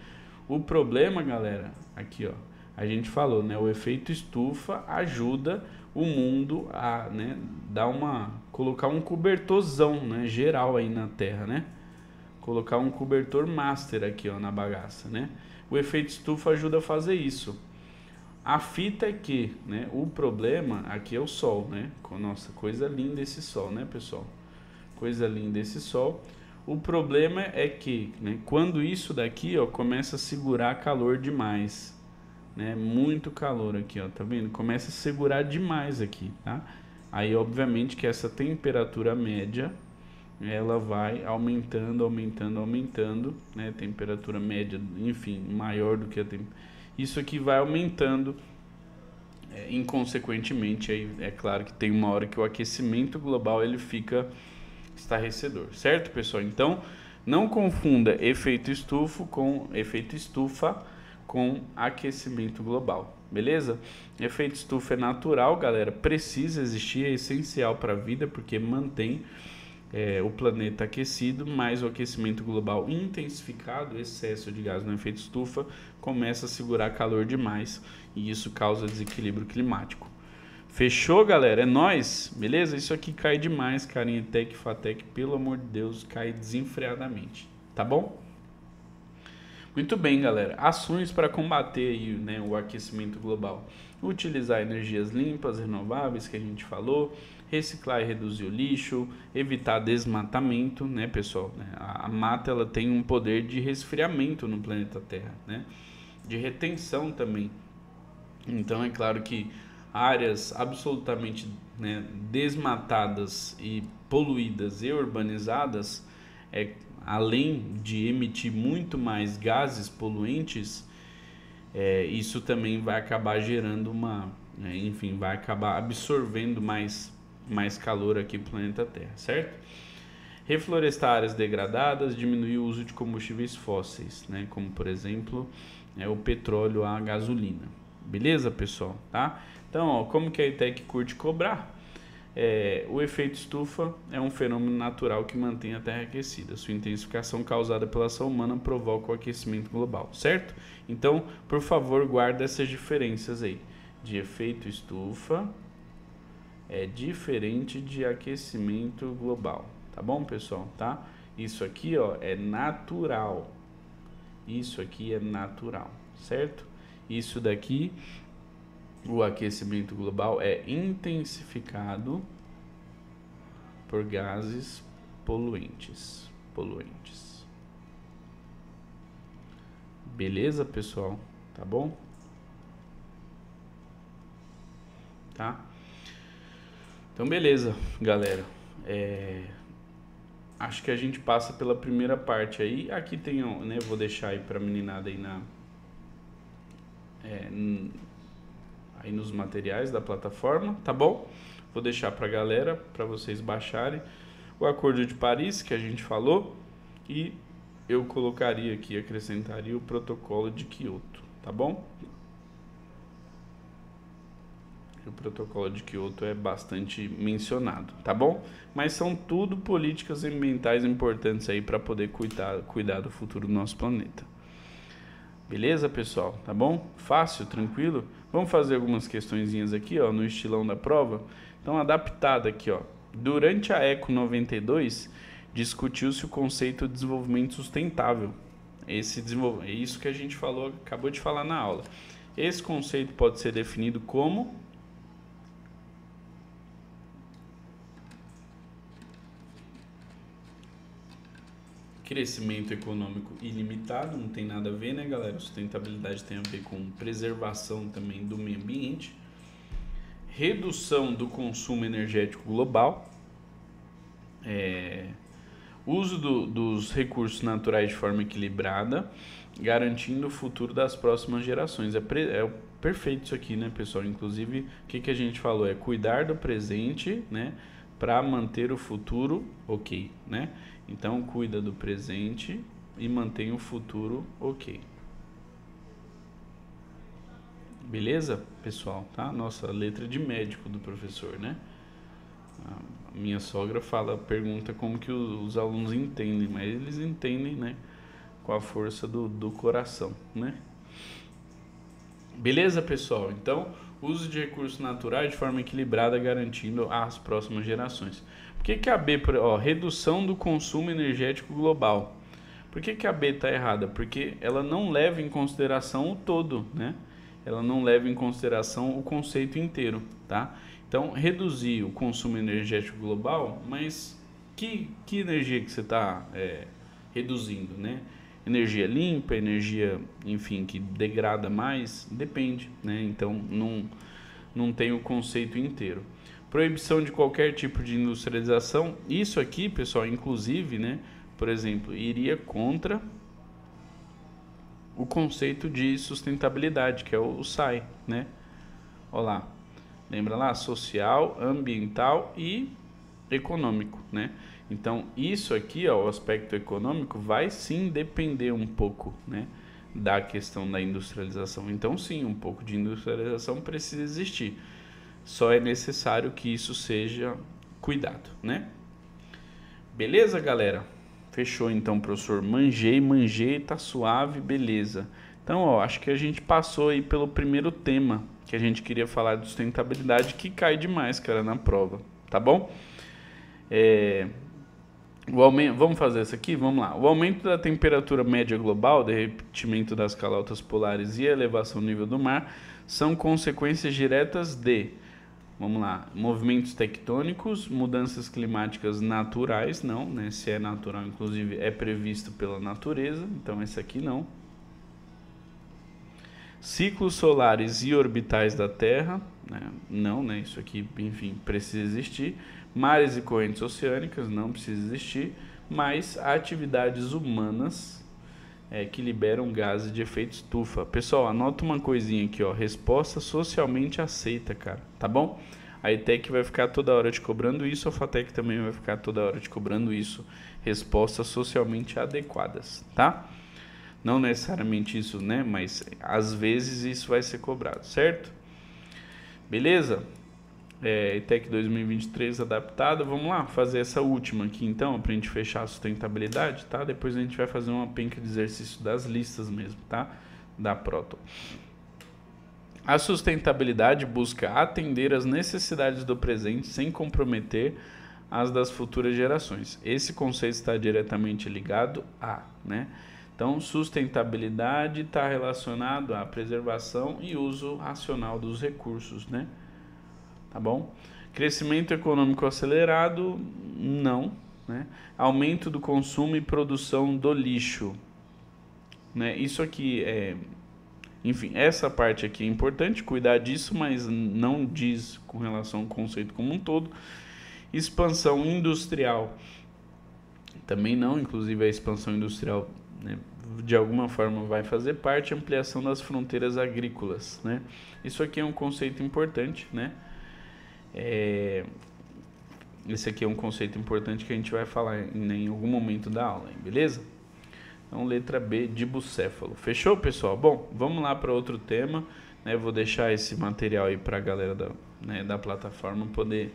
O problema, galera, aqui, ó, a gente falou, né, o efeito estufa ajuda o mundo a, né, colocar um cobertorzão, né, geral aí na Terra, né? Colocar um cobertor master aqui, ó, na bagaça, né? O efeito estufa ajuda a fazer isso. A fita é que, né, o problema aqui é o Sol, né? Nossa, coisa linda esse Sol, né, pessoal? Coisa linda esse Sol. O problema é que, né, quando isso daqui, ó, começa a segurar calor demais, né? Muito calor aqui, ó, tá vendo? Começa a segurar demais aqui, tá? Aí, obviamente, que essa temperatura média ela vai aumentando, né? Temperatura média, enfim, maior do que a isso aqui vai aumentando, inconsequentemente, aí é claro que tem uma hora que o aquecimento global ele fica estarrecedor, certo, pessoal? Então, não confunda efeito estufa com aquecimento global, beleza? Efeito estufa é natural, galera, precisa existir, é essencial para a vida porque mantém o planeta aquecido, mas o aquecimento global intensificado, excesso de gás no efeito estufa, começa a segurar calor demais e isso causa desequilíbrio climático. Fechou, galera? É nóis, beleza? Isso aqui cai demais, carinha Tec Fatec, pelo amor de Deus, cai desenfreadamente, tá bom? Muito bem, galera. Ações para combater aí, né, o aquecimento global. Utilizar energias limpas, renováveis, que a gente falou, reciclar e reduzir o lixo, evitar desmatamento, né, pessoal? A mata ela tem um poder de resfriamento no planeta Terra, né? De retenção também. Então é claro que áreas absolutamente, né, desmatadas e poluídas e urbanizadas, além de emitir muito mais gases poluentes, isso também vai acabar gerando enfim, vai acabar absorvendo mais calor aqui no planeta Terra, certo? Reflorestar áreas degradadas, diminuir o uso de combustíveis fósseis, né? Como por exemplo, o petróleo, a gasolina. Beleza, pessoal? Tá? Então, ó, como que a ETEC curte cobrar? O efeito estufa é um fenômeno natural que mantém a Terra aquecida. Sua intensificação causada pela ação humana provoca o aquecimento global, certo? Então, por favor, guarda essas diferenças aí. De efeito estufa é diferente de aquecimento global, tá bom, pessoal? Tá? Isso aqui, ó, é natural. Isso aqui é natural, certo? Isso daqui, o aquecimento global é intensificado por gases poluentes. Beleza, pessoal? Tá bom? Tá? Então, beleza, galera. Acho que a gente passa pela primeira parte aí. Aqui tem, né? Vou deixar aí pra meninada aí aí nos materiais da plataforma, tá bom? Vou deixar pra galera, pra vocês baixarem o Acordo de Paris, que a gente falou, e eu colocaria aqui, acrescentaria o Protocolo de Kyoto, tá bom? O Protocolo de Kyoto é bastante mencionado, tá bom? Mas são tudo políticas ambientais importantes aí para poder cuidar do futuro do nosso planeta. Beleza, pessoal? Tá bom? Fácil, tranquilo? Vamos fazer algumas questõezinhas aqui, ó, no estilão da prova. Então, adaptada aqui, ó. Durante a Eco 92, discutiu-se o conceito de desenvolvimento sustentável. É isso que a gente falou, acabou de falar na aula. Esse conceito pode ser definido como crescimento econômico ilimitado, não tem nada a ver, né, galera? Sustentabilidade tem a ver com preservação também do meio ambiente, redução do consumo energético global, uso dos recursos naturais de forma equilibrada, garantindo o futuro das próximas gerações. É perfeito isso aqui, né, pessoal? Inclusive, o que a gente falou? É cuidar do presente, né, para manter o futuro ok, né? Então, cuida do presente e mantém o futuro ok. Beleza, pessoal? Tá? Nossa, letra de médico do professor, né? A minha sogra pergunta como que os alunos entendem, mas eles entendem, né? Com a força do coração, né? Beleza, pessoal? Então, uso de recursos naturais de forma equilibrada, garantindo as próximas gerações. Por que a B, redução do consumo energético global? Por que a B está errada? Porque ela não leva em consideração o todo, né? Ela não leva em consideração o conceito inteiro, tá? Então, reduzir o consumo energético global, mas que energia que você está reduzindo, né? Energia limpa, energia, enfim, que degrada mais, depende, né? Então, não tem o conceito inteiro. Proibição de qualquer tipo de industrialização, isso aqui, pessoal, inclusive, né? Por exemplo, iria contra o conceito de sustentabilidade, que é o SAI, né? Olha lá, lembra lá? Social, ambiental e econômico, né? Então, isso aqui, ó, o aspecto econômico, vai sim depender um pouco, né, da questão da industrialização. Então, sim, um pouco de industrialização precisa existir. Só é necessário que isso seja cuidado, né? Beleza, galera? Fechou então, professor. Manjei, tá suave, beleza. Então, ó, acho que a gente passou aí pelo primeiro tema que a gente queria falar de sustentabilidade, que cai demais, cara, na prova, tá bom? Vamos fazer isso aqui? Vamos lá. O aumento da temperatura média global, derretimento das calotas polares e a elevação do nível do mar são consequências diretas de, vamos lá, movimentos tectônicos, mudanças climáticas naturais, não, né? Se é natural, inclusive, é previsto pela natureza, então esse aqui não. Ciclos solares e orbitais da Terra, né? Não, né? Isso aqui, enfim, precisa existir. Mares e correntes oceânicas, não precisa existir. Mas atividades humanas que liberam gases de efeito estufa. Pessoal, anota uma coisinha aqui, ó. Resposta socialmente aceita, cara, tá bom? a ETEC vai ficar toda hora te cobrando isso, a FATEC também vai ficar toda hora te cobrando isso. Respostas socialmente adequadas, tá? Não necessariamente isso, né? Mas às vezes isso vai ser cobrado, certo? Beleza? ETEC 2023 adaptada. Vamos lá fazer essa última aqui então, pra gente fechar a sustentabilidade, tá? Depois a gente vai fazer uma penca de exercício das listas mesmo, tá? Da Proton. A sustentabilidade busca atender às necessidades do presente sem comprometer as das futuras gerações. Esse conceito está diretamente ligado a, né? Então, sustentabilidade está relacionado à preservação e uso racional dos recursos, né? Tá bom? Crescimento econômico acelerado, não, né? Aumento do consumo e produção do lixo, né? Isso aqui enfim, essa parte aqui é importante, cuidar disso, mas não diz com relação ao conceito como um todo. Expansão industrial, também não, inclusive a expansão industrial, né, de alguma forma vai fazer parte. Ampliação das fronteiras agrícolas, né? Isso aqui é um conceito importante, né? Esse aqui é um conceito importante que a gente vai falar em algum momento da aula, beleza? Então, letra B de bucéfalo. Fechou, pessoal? Bom, vamos lá para outro tema, né? Vou deixar esse material aí para a galera da plataforma poder,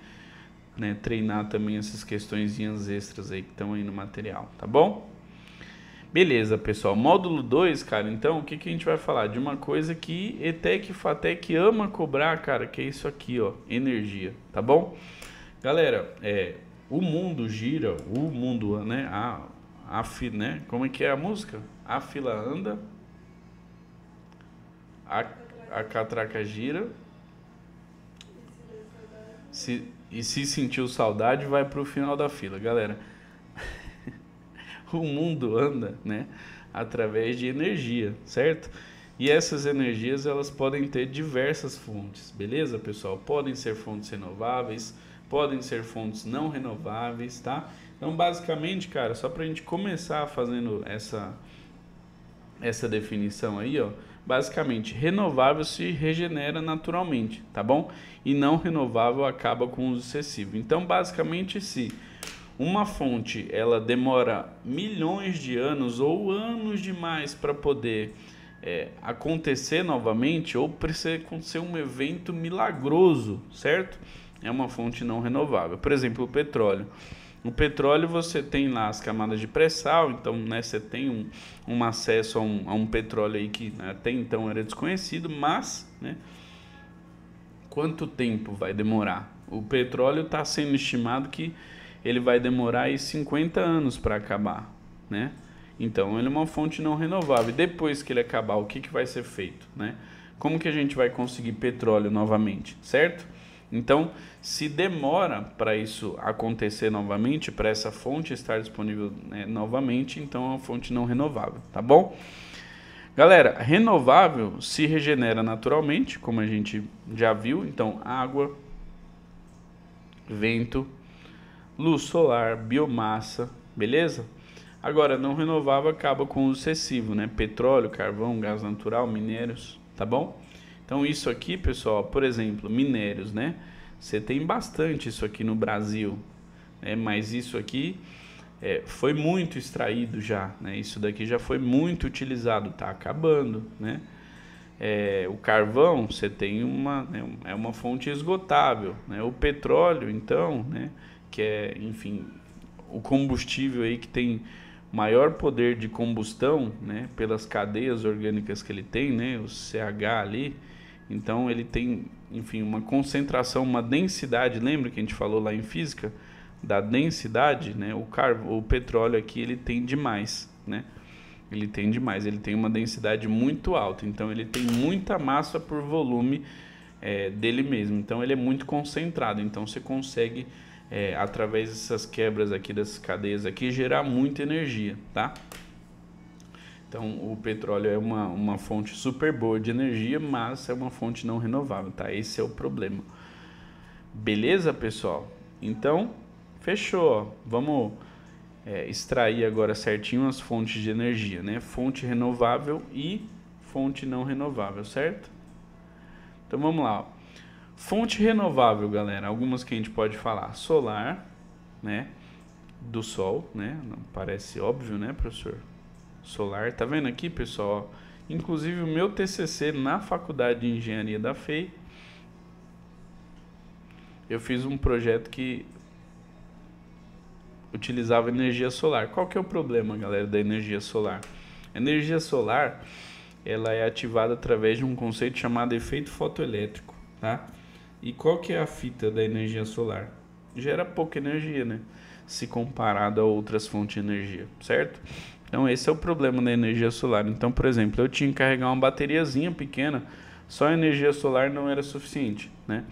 né, treinar também essas questõezinhas extras aí que estão aí no material, tá bom? Beleza, pessoal. Módulo 2, cara, então, o que a gente vai falar? De uma coisa que ETEC e FATEC ama cobrar, cara, que é isso aqui, ó, energia, tá bom? Galera, o mundo gira, né, né? Como é que é a música? A fila anda, a catraca gira, se sentiu saudade, vai pro final da fila, galera. O mundo anda, né, através de energia, certo? E essas energias, elas podem ter diversas fontes, beleza, pessoal? Podem ser fontes renováveis, podem ser fontes não renováveis, tá? Então, basicamente, cara, só pra gente começar fazendo essa definição aí, ó, basicamente, renovável se regenera naturalmente, tá bom? E não renovável acaba com o uso excessivo. Então, basicamente, se uma fonte, ela demora milhões de anos ou anos demais para poder acontecer novamente, ou precisa acontecer um evento milagroso, certo? É uma fonte não renovável. Por exemplo, o petróleo. No petróleo você tem lá as camadas de pré-sal, então, né, você tem um acesso a um petróleo aí que, né, até então era desconhecido, mas, né, quanto tempo vai demorar? O petróleo está sendo estimado que ele vai demorar aí 50 anos para acabar, né? Então ele é uma fonte não renovável. E depois que ele acabar, o que vai ser feito, né? Como que a gente vai conseguir petróleo novamente, certo? Então, se demora para isso acontecer novamente, para essa fonte estar disponível, né, novamente, então é uma fonte não renovável, tá bom? Galera, renovável se regenera naturalmente, como a gente já viu, então água, vento, luz solar, biomassa, beleza? Agora, não renovável acaba com o uso excessivo, né? Petróleo, carvão, gás natural, minérios, tá bom? Então isso aqui, pessoal, por exemplo, minérios, né? Você tem bastante isso aqui no Brasil, né? Mas isso aqui foi muito extraído já, né? Isso daqui já foi muito utilizado, tá acabando, né? O carvão, você tem é uma fonte esgotável, né? O petróleo, então, né, que é, enfim, o combustível aí que tem maior poder de combustão, né, pelas cadeias orgânicas que ele tem, né, o CH ali, então ele tem, enfim, uma concentração, uma densidade, lembra que a gente falou lá em física, da densidade, né, o petróleo aqui ele tem demais, né, ele tem uma densidade muito alta, então ele tem muita massa por volume dele mesmo, então ele é muito concentrado, então você consegue através dessas quebras aqui, dessas cadeias aqui, gerar muita energia, tá? Então o petróleo é uma fonte super boa de energia, mas é uma fonte não renovável, tá? Esse é o problema. Beleza, pessoal? Então, fechou, ó. Vamos extrair agora certinho as fontes de energia, né? Fonte renovável e fonte não renovável, certo? Então vamos lá, ó. Fonte renovável, galera, algumas que a gente pode falar: solar, né, do sol, né, não parece óbvio, né, professor? Solar, tá vendo aqui, pessoal? Inclusive o meu TCC na faculdade de engenharia da FEI, eu fiz um projeto que utilizava energia solar. Qual que é o problema, galera, da energia solar? A energia solar, ela é ativada através de um conceito chamado efeito fotoelétrico, tá? E qual que é a fita da energia solar? Gera pouca energia, né? Se comparado a outras fontes de energia, certo? Então esse é o problema da energia solar. Então, por exemplo, eu tinha que carregar uma bateriazinha pequena, só a energia solar não era suficiente, né?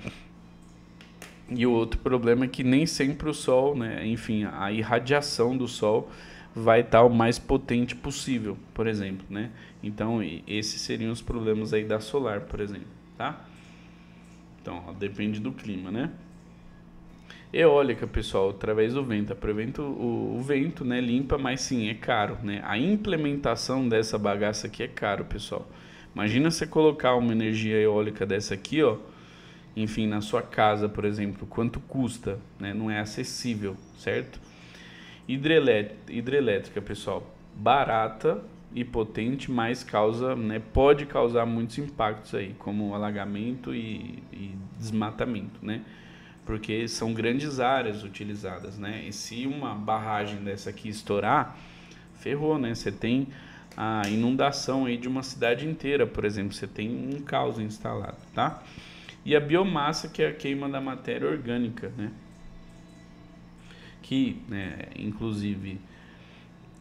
E o outro problema é que nem sempre o sol, né, enfim, a irradiação do sol vai estar o mais potente possível, por exemplo, né? Então, esses seriam os problemas aí da solar, por exemplo, tá? Então, ó, depende do clima, né? Eólica, pessoal, através do vento. O vento, né, limpa, mas sim, é caro, né? A implementação dessa bagaça aqui é caro, pessoal. Imagina você colocar uma energia eólica dessa aqui, ó, enfim, na sua casa, por exemplo, quanto custa, né? Não é acessível, certo? Hidrelétrica, pessoal, barata e potente, mas causa, né, pode causar muitos impactos aí, como alagamento e desmatamento, né? Porque são grandes áreas utilizadas, né? E se uma barragem dessa aqui estourar, ferrou, né? Você tem a inundação aí de uma cidade inteira, por exemplo, você tem um caos instalado, tá? E a biomassa, que é a queima da matéria orgânica, né? Que, né, inclusive,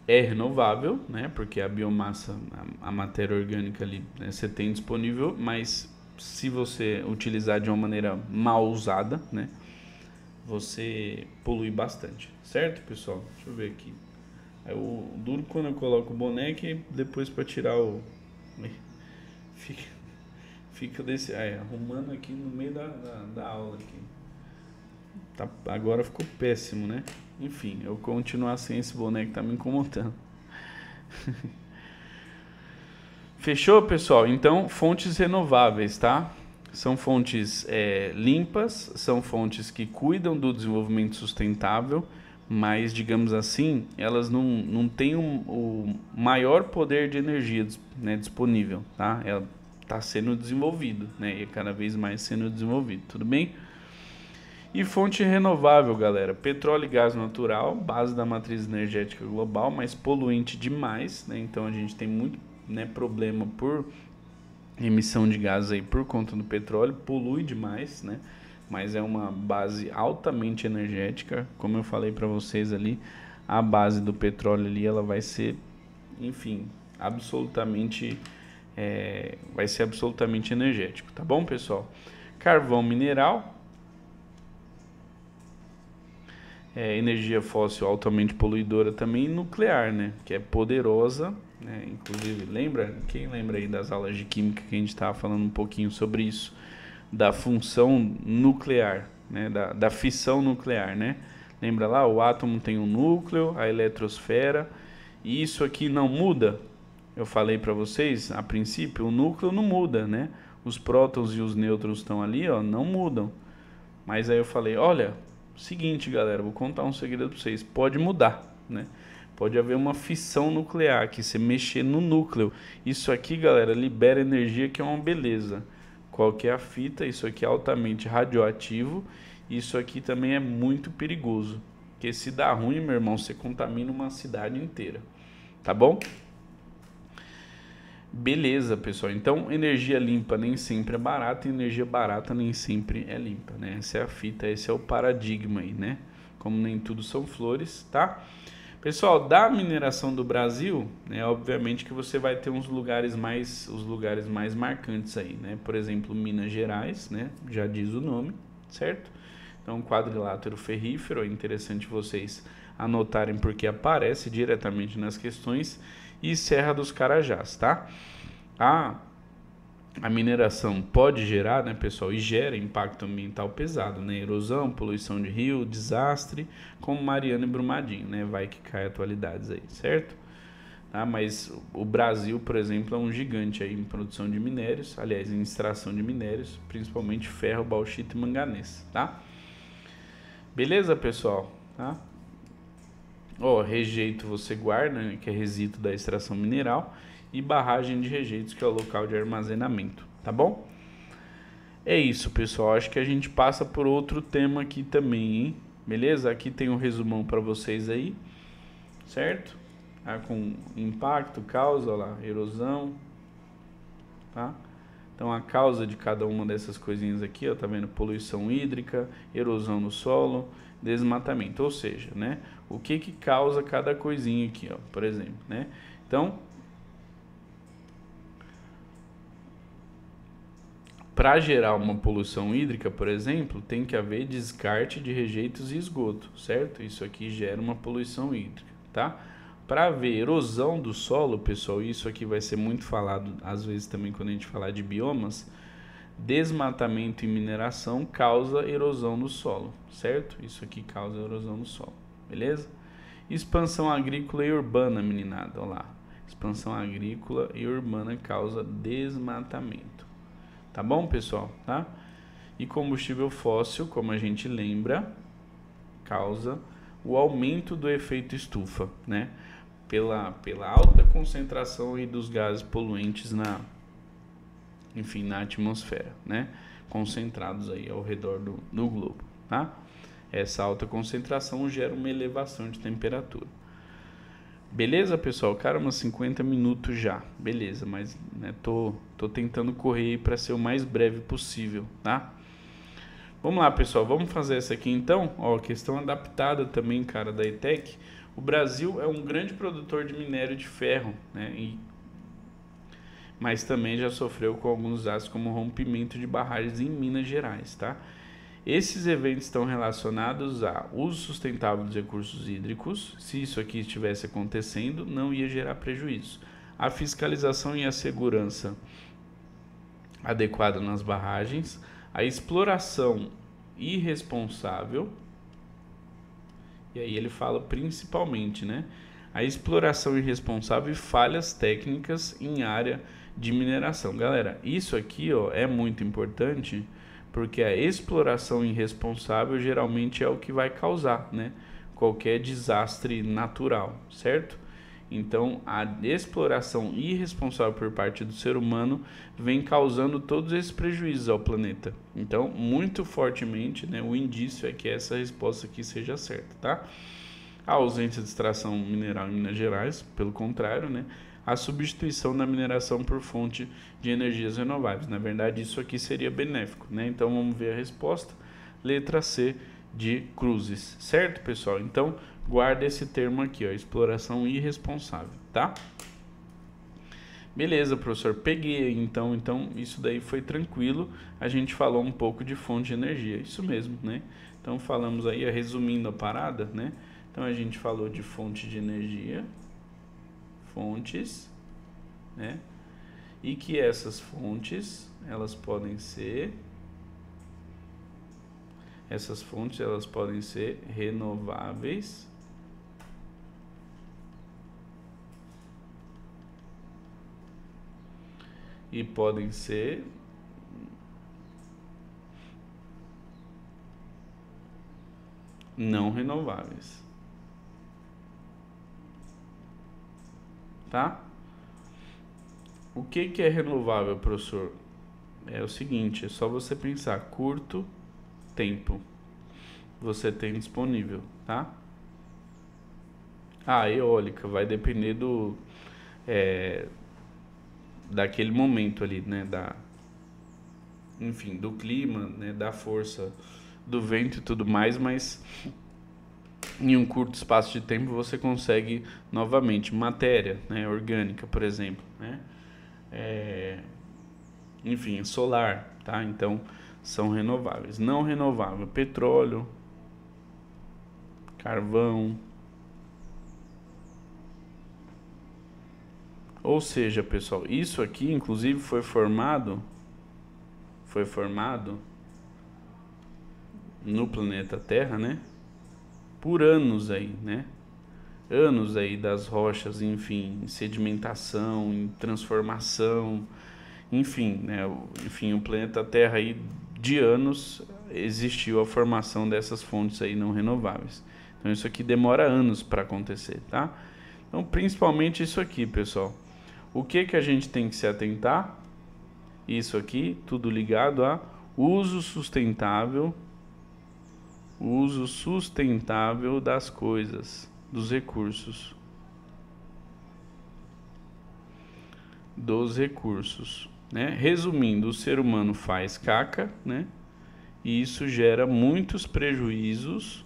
é renovável, né? Porque a biomassa, a matéria orgânica ali, né, você tem disponível, mas se você utilizar de uma maneira mal usada, né, você polui bastante, certo, pessoal? Deixa eu ver aqui. É o duro quando eu coloco o boneco e depois para tirar o... Fica desse... arrumando aqui no meio da aula aqui. Tá, agora ficou péssimo, né? Enfim, eu continuar sem esse boneco tá me incomodando. Fechou, pessoal? Então, fontes renováveis, tá? São fontes limpas, são fontes que cuidam do desenvolvimento sustentável, mas, digamos assim, elas não têm o maior poder de energia, né, disponível, tá? Ela está sendo desenvolvido, né? E cada vez mais sendo desenvolvido, tudo bem? E fonte renovável, galera, petróleo e gás natural, base da matriz energética global, mas poluente demais, né? Então a gente tem muito, né, problema por emissão de gases aí por conta do petróleo, polui demais, né? Mas é uma base altamente energética, como eu falei para vocês ali, a base do petróleo ali, ela vai ser, enfim, absolutamente, vai ser absolutamente energético, tá bom, pessoal? Carvão mineral, energia fóssil altamente poluidora também, e nuclear, né? Que é poderosa, né? Inclusive, quem lembra aí das aulas de química que a gente estava falando um pouquinho sobre isso, da função nuclear, né? Da fissão nuclear, né? Lembra lá, o átomo tem um núcleo, a eletrosfera, e isso aqui não muda. Eu falei para vocês, a princípio, o núcleo não muda, né? Os prótons e os nêutrons estão ali, ó, não mudam. Mas aí eu falei, olha, seguinte, galera, vou contar um segredo para vocês, pode mudar, né? Pode haver uma fissão nuclear, que você mexer no núcleo. Isso aqui, galera, libera energia, que é uma beleza. Qual que é a fita? Isso aqui é altamente radioativo. Isso aqui também é muito perigoso. Porque se dá ruim, meu irmão, você contamina uma cidade inteira. Tá bom? Beleza, pessoal. Então, energia limpa nem sempre é barata e energia barata nem sempre é limpa, né? Essa é a fita, esse é o paradigma aí, né? Como nem tudo são flores, tá? Pessoal, da mineração do Brasil, né, obviamente que você vai ter os lugares mais marcantes aí, né? Por exemplo, Minas Gerais, né? Já diz o nome, certo? Então, quadrilátero ferrífero, é interessante vocês anotarem porque aparece diretamente nas questões, e Serra dos Carajás, tá? A mineração pode gerar, né, pessoal, e gera impacto ambiental pesado, né? Erosão, poluição de rio, desastre, como Mariana e Brumadinho, né? Vai que cai atualidades aí, certo? tá? Mas o Brasil, por exemplo, é um gigante aí em produção de minérios, aliás, em extração de minérios, principalmente ferro, bauxita e manganês, tá? Beleza, pessoal? Tá? Ó, rejeito você guarda, né, que é resíduo da extração mineral, e barragem de rejeitos, que é o local de armazenamento, tá bom? É isso, pessoal. Acho que a gente passa por outro tema aqui também, hein? Beleza? Aqui tem um resumão para vocês aí, certo? Tá, com impacto, causa, ó lá, erosão, tá? Então a causa de cada uma dessas coisinhas aqui, ó, tá vendo? Poluição hídrica, erosão no solo, desmatamento, ou seja, né? O que que causa cada coisinha aqui, ó, por exemplo, né? Então, para gerar uma poluição hídrica, por exemplo, tem que haver descarte de rejeitos e esgoto, certo? Isso aqui gera uma poluição hídrica, tá? Para haver erosão do solo, pessoal, isso aqui vai ser muito falado às vezes também quando a gente falar de biomas, desmatamento e mineração causa erosão no solo, certo? Isso aqui causa erosão no solo, beleza? Expansão agrícola e urbana, meninada, olha lá. Expansão agrícola e urbana causa desmatamento. Tá bom, pessoal? Tá? E combustível fóssil, como a gente lembra, causa o aumento do efeito estufa, né? Pela alta concentração aí dos gases poluentes na atmosfera, né? Concentrados aí ao redor do globo, tá? Essa alta concentração gera uma elevação de temperatura. Beleza, pessoal? Cara, umas 50 minutos já. Beleza, mas né, tô tentando correr para ser o mais breve possível, tá? Vamos lá, pessoal. Vamos fazer essa aqui então. Ó, questão adaptada também, cara, da ETEC. O Brasil é um grande produtor de minério de ferro, né? Mas também já sofreu com alguns atos como rompimento de barragens em Minas Gerais, tá? Esses eventos estão relacionados a uso sustentável dos recursos hídricos. Se isso aqui estivesse acontecendo, não ia gerar prejuízo. A fiscalização e a segurança adequada nas barragens, a exploração irresponsável, e aí ele fala principalmente, né? A exploração irresponsável e falhas técnicas em área de mineração. Galera, isso aqui, ó, é muito importante, porque a exploração irresponsável geralmente é o que vai causar, né, qualquer desastre natural, certo? Então, a exploração irresponsável por parte do ser humano vem causando todos esses prejuízos ao planeta. Então, muito fortemente, né, o indício é que essa resposta aqui seja certa, tá? A ausência de extração mineral em Minas Gerais, pelo contrário, né, a substituição da mineração por fonte de energias renováveis. Na verdade, isso aqui seria benéfico, né? Então, vamos ver a resposta. Letra C de Cruzes, certo, pessoal? Então, guarda esse termo aqui, ó, exploração irresponsável, tá? Beleza, professor, peguei, então isso daí foi tranquilo. A gente falou um pouco de fonte de energia, isso mesmo, né? Então, falamos aí, resumindo a parada, né? Então, a gente falou de fonte de energia, fontes, né? E que essas fontes, elas podem ser renováveis e podem ser não renováveis, tá? O que é renovável, professor? É o seguinte, é só você pensar, curto tempo você tem disponível, tá? A eólica vai depender daquele momento ali, né? Enfim, do clima, né? Da força do vento e tudo mais, mas em um curto espaço de tempo você consegue novamente matéria, né? Orgânica, por exemplo, né? Enfim, solar, tá? Então são renováveis. Não renovável, petróleo, carvão. Ou seja, pessoal, isso aqui inclusive foi formado no planeta Terra, né? Por anos aí, né? anos aí das rochas, enfim, em sedimentação, em transformação, enfim, né? Enfim, o planeta Terra aí de anos existiu a formação dessas fontes aí não renováveis. Então isso aqui demora anos para acontecer, tá? Então principalmente isso aqui, pessoal. O que que a gente tem que se atentar? Isso aqui, tudo ligado a uso sustentável das coisas, dos recursos. Né? Resumindo, o ser humano faz caca, né? E isso gera muitos prejuízos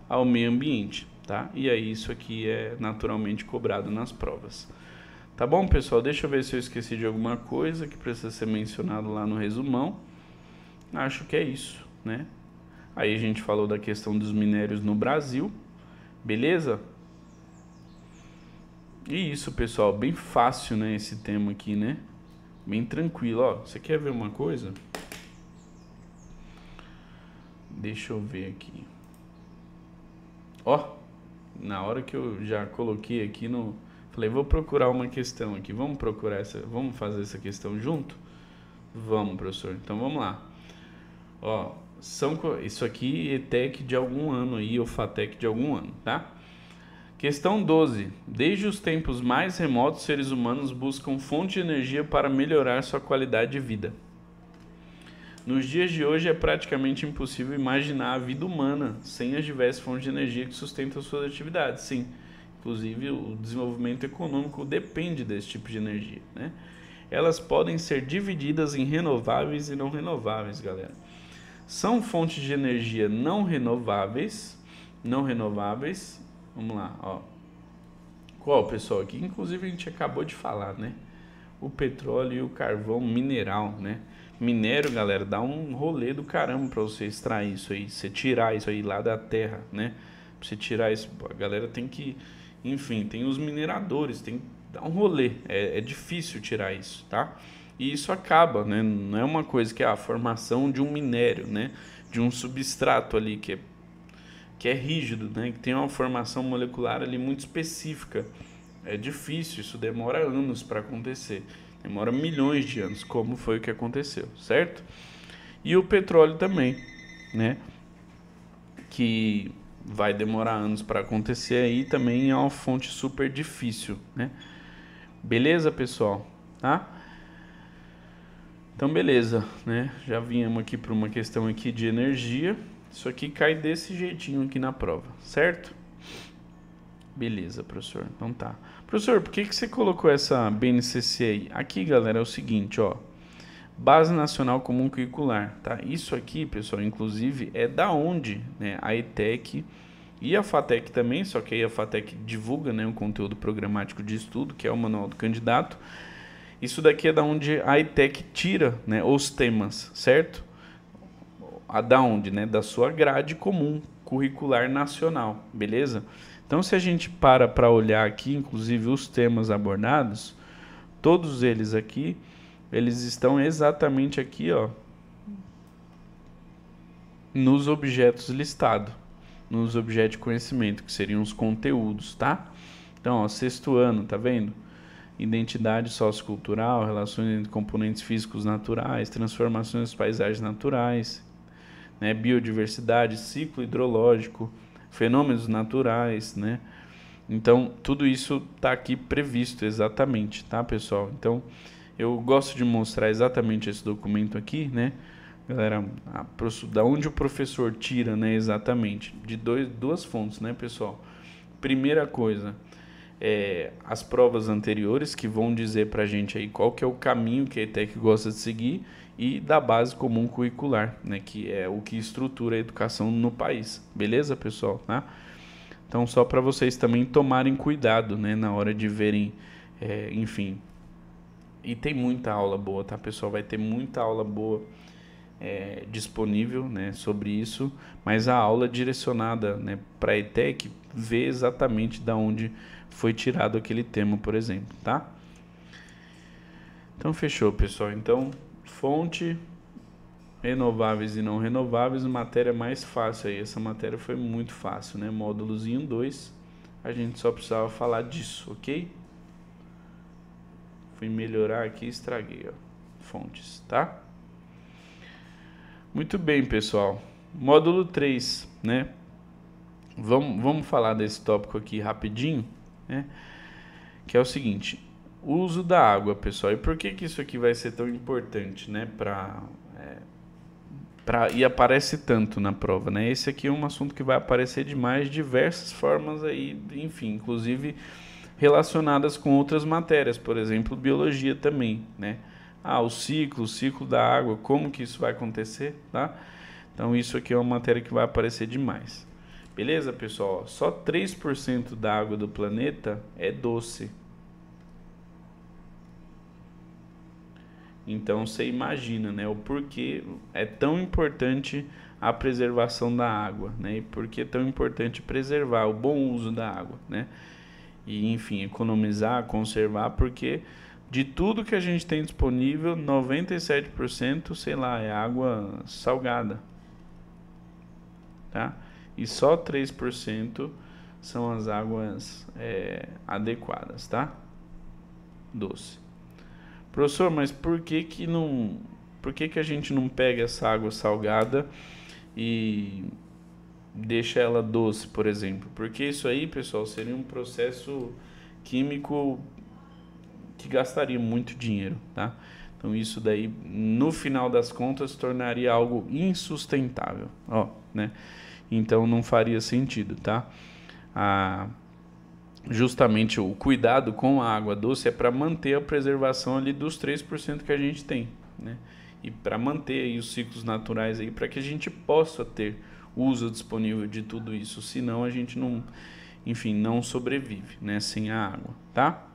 ao meio ambiente, tá? E aí isso aqui é naturalmente cobrado nas provas. Tá bom, pessoal? Deixa eu ver se eu esqueci de alguma coisa que precisa ser mencionado lá no resumão. Acho que é isso, né? Aí a gente falou da questão dos minérios no Brasil, beleza? E isso, pessoal, bem fácil, né, esse tema aqui, né? Bem tranquilo, ó. Você quer ver uma coisa? Deixa eu ver aqui. Ó, na hora que eu já coloquei aqui no... Falei, vou procurar uma questão aqui. Vamos procurar essa... Vamos fazer essa questão junto? Vamos, professor. Então, vamos lá. Ó, isso aqui é ETEC de algum ano aí, ou FATEC de algum ano, tá? Questão 12. Desde os tempos mais remotos, seres humanos buscam fonte de energia para melhorar sua qualidade de vida. Nos dias de hoje é praticamente impossível imaginar a vida humana sem as diversas fontes de energia que sustentam suas atividades. Sim, inclusive o desenvolvimento econômico depende desse tipo de energia, né? Elas podem ser divididas em renováveis e não renováveis, galera. São fontes de energia não renováveis. Vamos lá, ó. Qual, pessoal? Aqui, inclusive, a gente acabou de falar, né? O petróleo e o carvão mineral, né? Minério, galera, dá um rolê do caramba pra você extrair isso aí. Você tirar isso aí lá da terra, né? Pra você tirar isso, a galera tem que... Enfim, tem os mineradores, tem que dar um rolê. É difícil tirar isso, tá? E isso acaba, né? Não é uma coisa que é a formação de um minério, né? De um substrato ali que é rígido, né? Que tem uma formação molecular ali muito específica. É difícil, isso demora anos para acontecer. Demora milhões de anos, como foi o que aconteceu, certo? E o petróleo também, né? Que vai demorar anos para acontecer aí, também é uma fonte super difícil, né? Beleza, pessoal? Tá? Então, beleza, né? Já viemos aqui para uma questão aqui de energia. Isso aqui cai desse jeitinho aqui na prova, certo? Beleza, professor. Então tá. Professor, por que você colocou essa BNCC aí? Aqui, galera, é o seguinte, ó. Base Nacional Comum Curricular, tá? Isso aqui, pessoal, inclusive, é da onde, né, a ETEC e a FATEC também, só que aí a FATEC divulga, né, o conteúdo programático de estudo, que é o Manual do Candidato. Isso daqui é da onde a ETEC tira, né, os temas, certo? Da onde, né? Da sua grade comum curricular nacional, beleza? Então, se a gente para olhar aqui, inclusive os temas abordados, todos eles aqui, eles estão exatamente aqui, ó, nos objetos listados, nos objetos de conhecimento, que seriam os conteúdos, tá? Então, ó, sexto ano, tá vendo? Identidade sociocultural, relações entre componentes físicos naturais, transformações das paisagens naturais, né? Biodiversidade, ciclo hidrológico, fenômenos naturais, né? Então, tudo isso está aqui previsto exatamente, tá, pessoal? Então, eu gosto de mostrar exatamente esse documento aqui, né? Galera, da onde o professor tira, né, exatamente? De duas fontes, né, pessoal? Primeira coisa, as provas anteriores, que vão dizer pra gente aí qual que é o caminho que a ETEC gosta de seguir, e da base comum curricular, né, que é o que estrutura a educação no país. Beleza, pessoal? Tá? Então, só para vocês também tomarem cuidado, né, na hora de verem, enfim. E tem muita aula boa, tá, pessoal? Vai ter muita aula boa disponível, né, sobre isso, mas a aula direcionada, né, para a ETEC vê exatamente da onde foi tirado aquele tema, por exemplo, tá? Então, fechou, pessoal. Então, fonte, renováveis e não renováveis, matéria mais fácil aí. Essa matéria foi muito fácil, né? Módulozinho 2, a gente só precisava falar disso, ok? Fui melhorar aqui e estraguei, ó, fontes, tá? Muito bem, pessoal. Módulo 3, né? Vamos falar desse tópico aqui rapidinho, né? Que é o seguinte, o uso da água, pessoal. E por que que isso aqui vai ser tão importante, né? E aparece tanto na prova, né? Esse aqui é um assunto que vai aparecer de mais diversas formas aí, enfim, inclusive relacionadas com outras matérias, por exemplo, biologia também, né? O ciclo da água, como que isso vai acontecer, tá? Então isso aqui é uma matéria que vai aparecer demais. Beleza, pessoal? Só 3% da água do planeta é doce. Então você imagina, né, o porquê é tão importante a preservação da água, né? E por que é tão importante preservar o bom uso da água, né? E enfim, economizar, conservar, porque de tudo que a gente tem disponível, 97%, sei lá, é água salgada, tá? E só 3% são as águas adequadas, tá? Doce. Professor, mas por que a gente não pega essa água salgada e deixa ela doce, por exemplo? Porque isso aí, pessoal, seria um processo químico que gastaria muito dinheiro, tá? Então isso daí, no final das contas, tornaria algo insustentável, ó, né? Então não faria sentido, tá? Justamente o cuidado com a água doce é para manter a preservação ali dos 3% que a gente tem, né? E para manter aí os ciclos naturais aí, para que a gente possa ter uso disponível de tudo isso, senão a gente não, enfim, não sobrevive, né, sem a água, tá?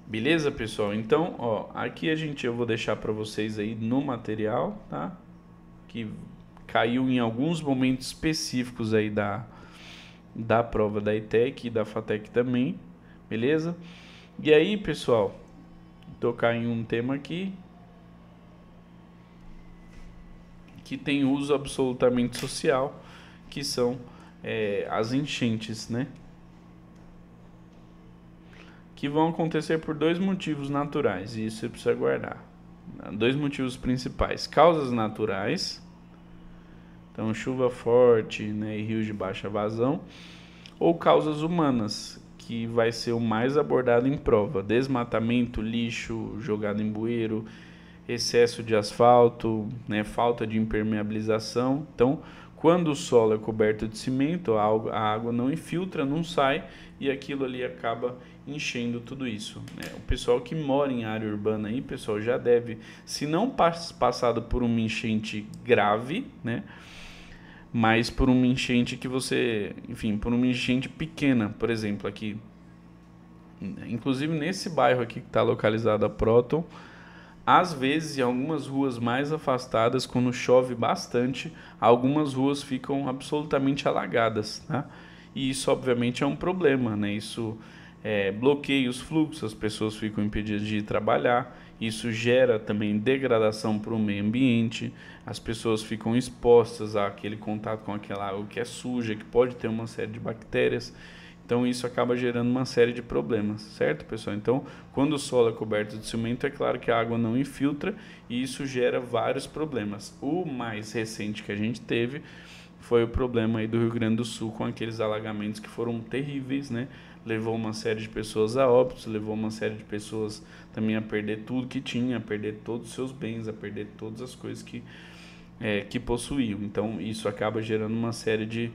Beleza, pessoal? Então, ó, aqui eu vou deixar para vocês aí no material, tá? Que caiu em alguns momentos específicos aí da prova da ETEC e da FATEC também, beleza? E aí, pessoal, tocar em um tema aqui que tem uso absolutamente social, que são as enchentes, né? Que vão acontecer por dois motivos naturais, e isso você precisa guardar. Dois motivos principais: causas naturais, então chuva forte, né, e rios de baixa vazão, ou causas humanas, que vai ser o mais abordado em prova: desmatamento, lixo jogado em bueiro, excesso de asfalto, né, falta de impermeabilização. Então, quando o solo é coberto de cimento, a água não infiltra, não sai, e aquilo ali acaba enchendo tudo isso, né? O pessoal que mora em área urbana aí, pessoal, já deve, se não passado por uma enchente grave, né, mas por uma enchente que você, enfim, por uma enchente pequena, por exemplo, aqui, inclusive nesse bairro aqui que está localizado a Próton, às vezes em algumas ruas mais afastadas, quando chove bastante, algumas ruas ficam absolutamente alagadas, tá? E isso obviamente é um problema, né? Isso bloqueia os fluxos, as pessoas ficam impedidas de ir trabalhar, isso gera também degradação para o meio ambiente, as pessoas ficam expostas àquele contato com aquela água que é suja, que pode ter uma série de bactérias. Então isso acaba gerando uma série de problemas, certo, pessoal? Então, quando o solo é coberto de cimento, é claro que a água não infiltra e isso gera vários problemas. O mais recente que a gente teve foi o problema aí do Rio Grande do Sul com aqueles alagamentos que foram terríveis, né? Levou uma série de pessoas a óbitos, levou uma série de pessoas também a perder tudo que tinha, a perder todos os seus bens, a perder todas as coisas que possuíam. Então, isso acaba gerando uma série de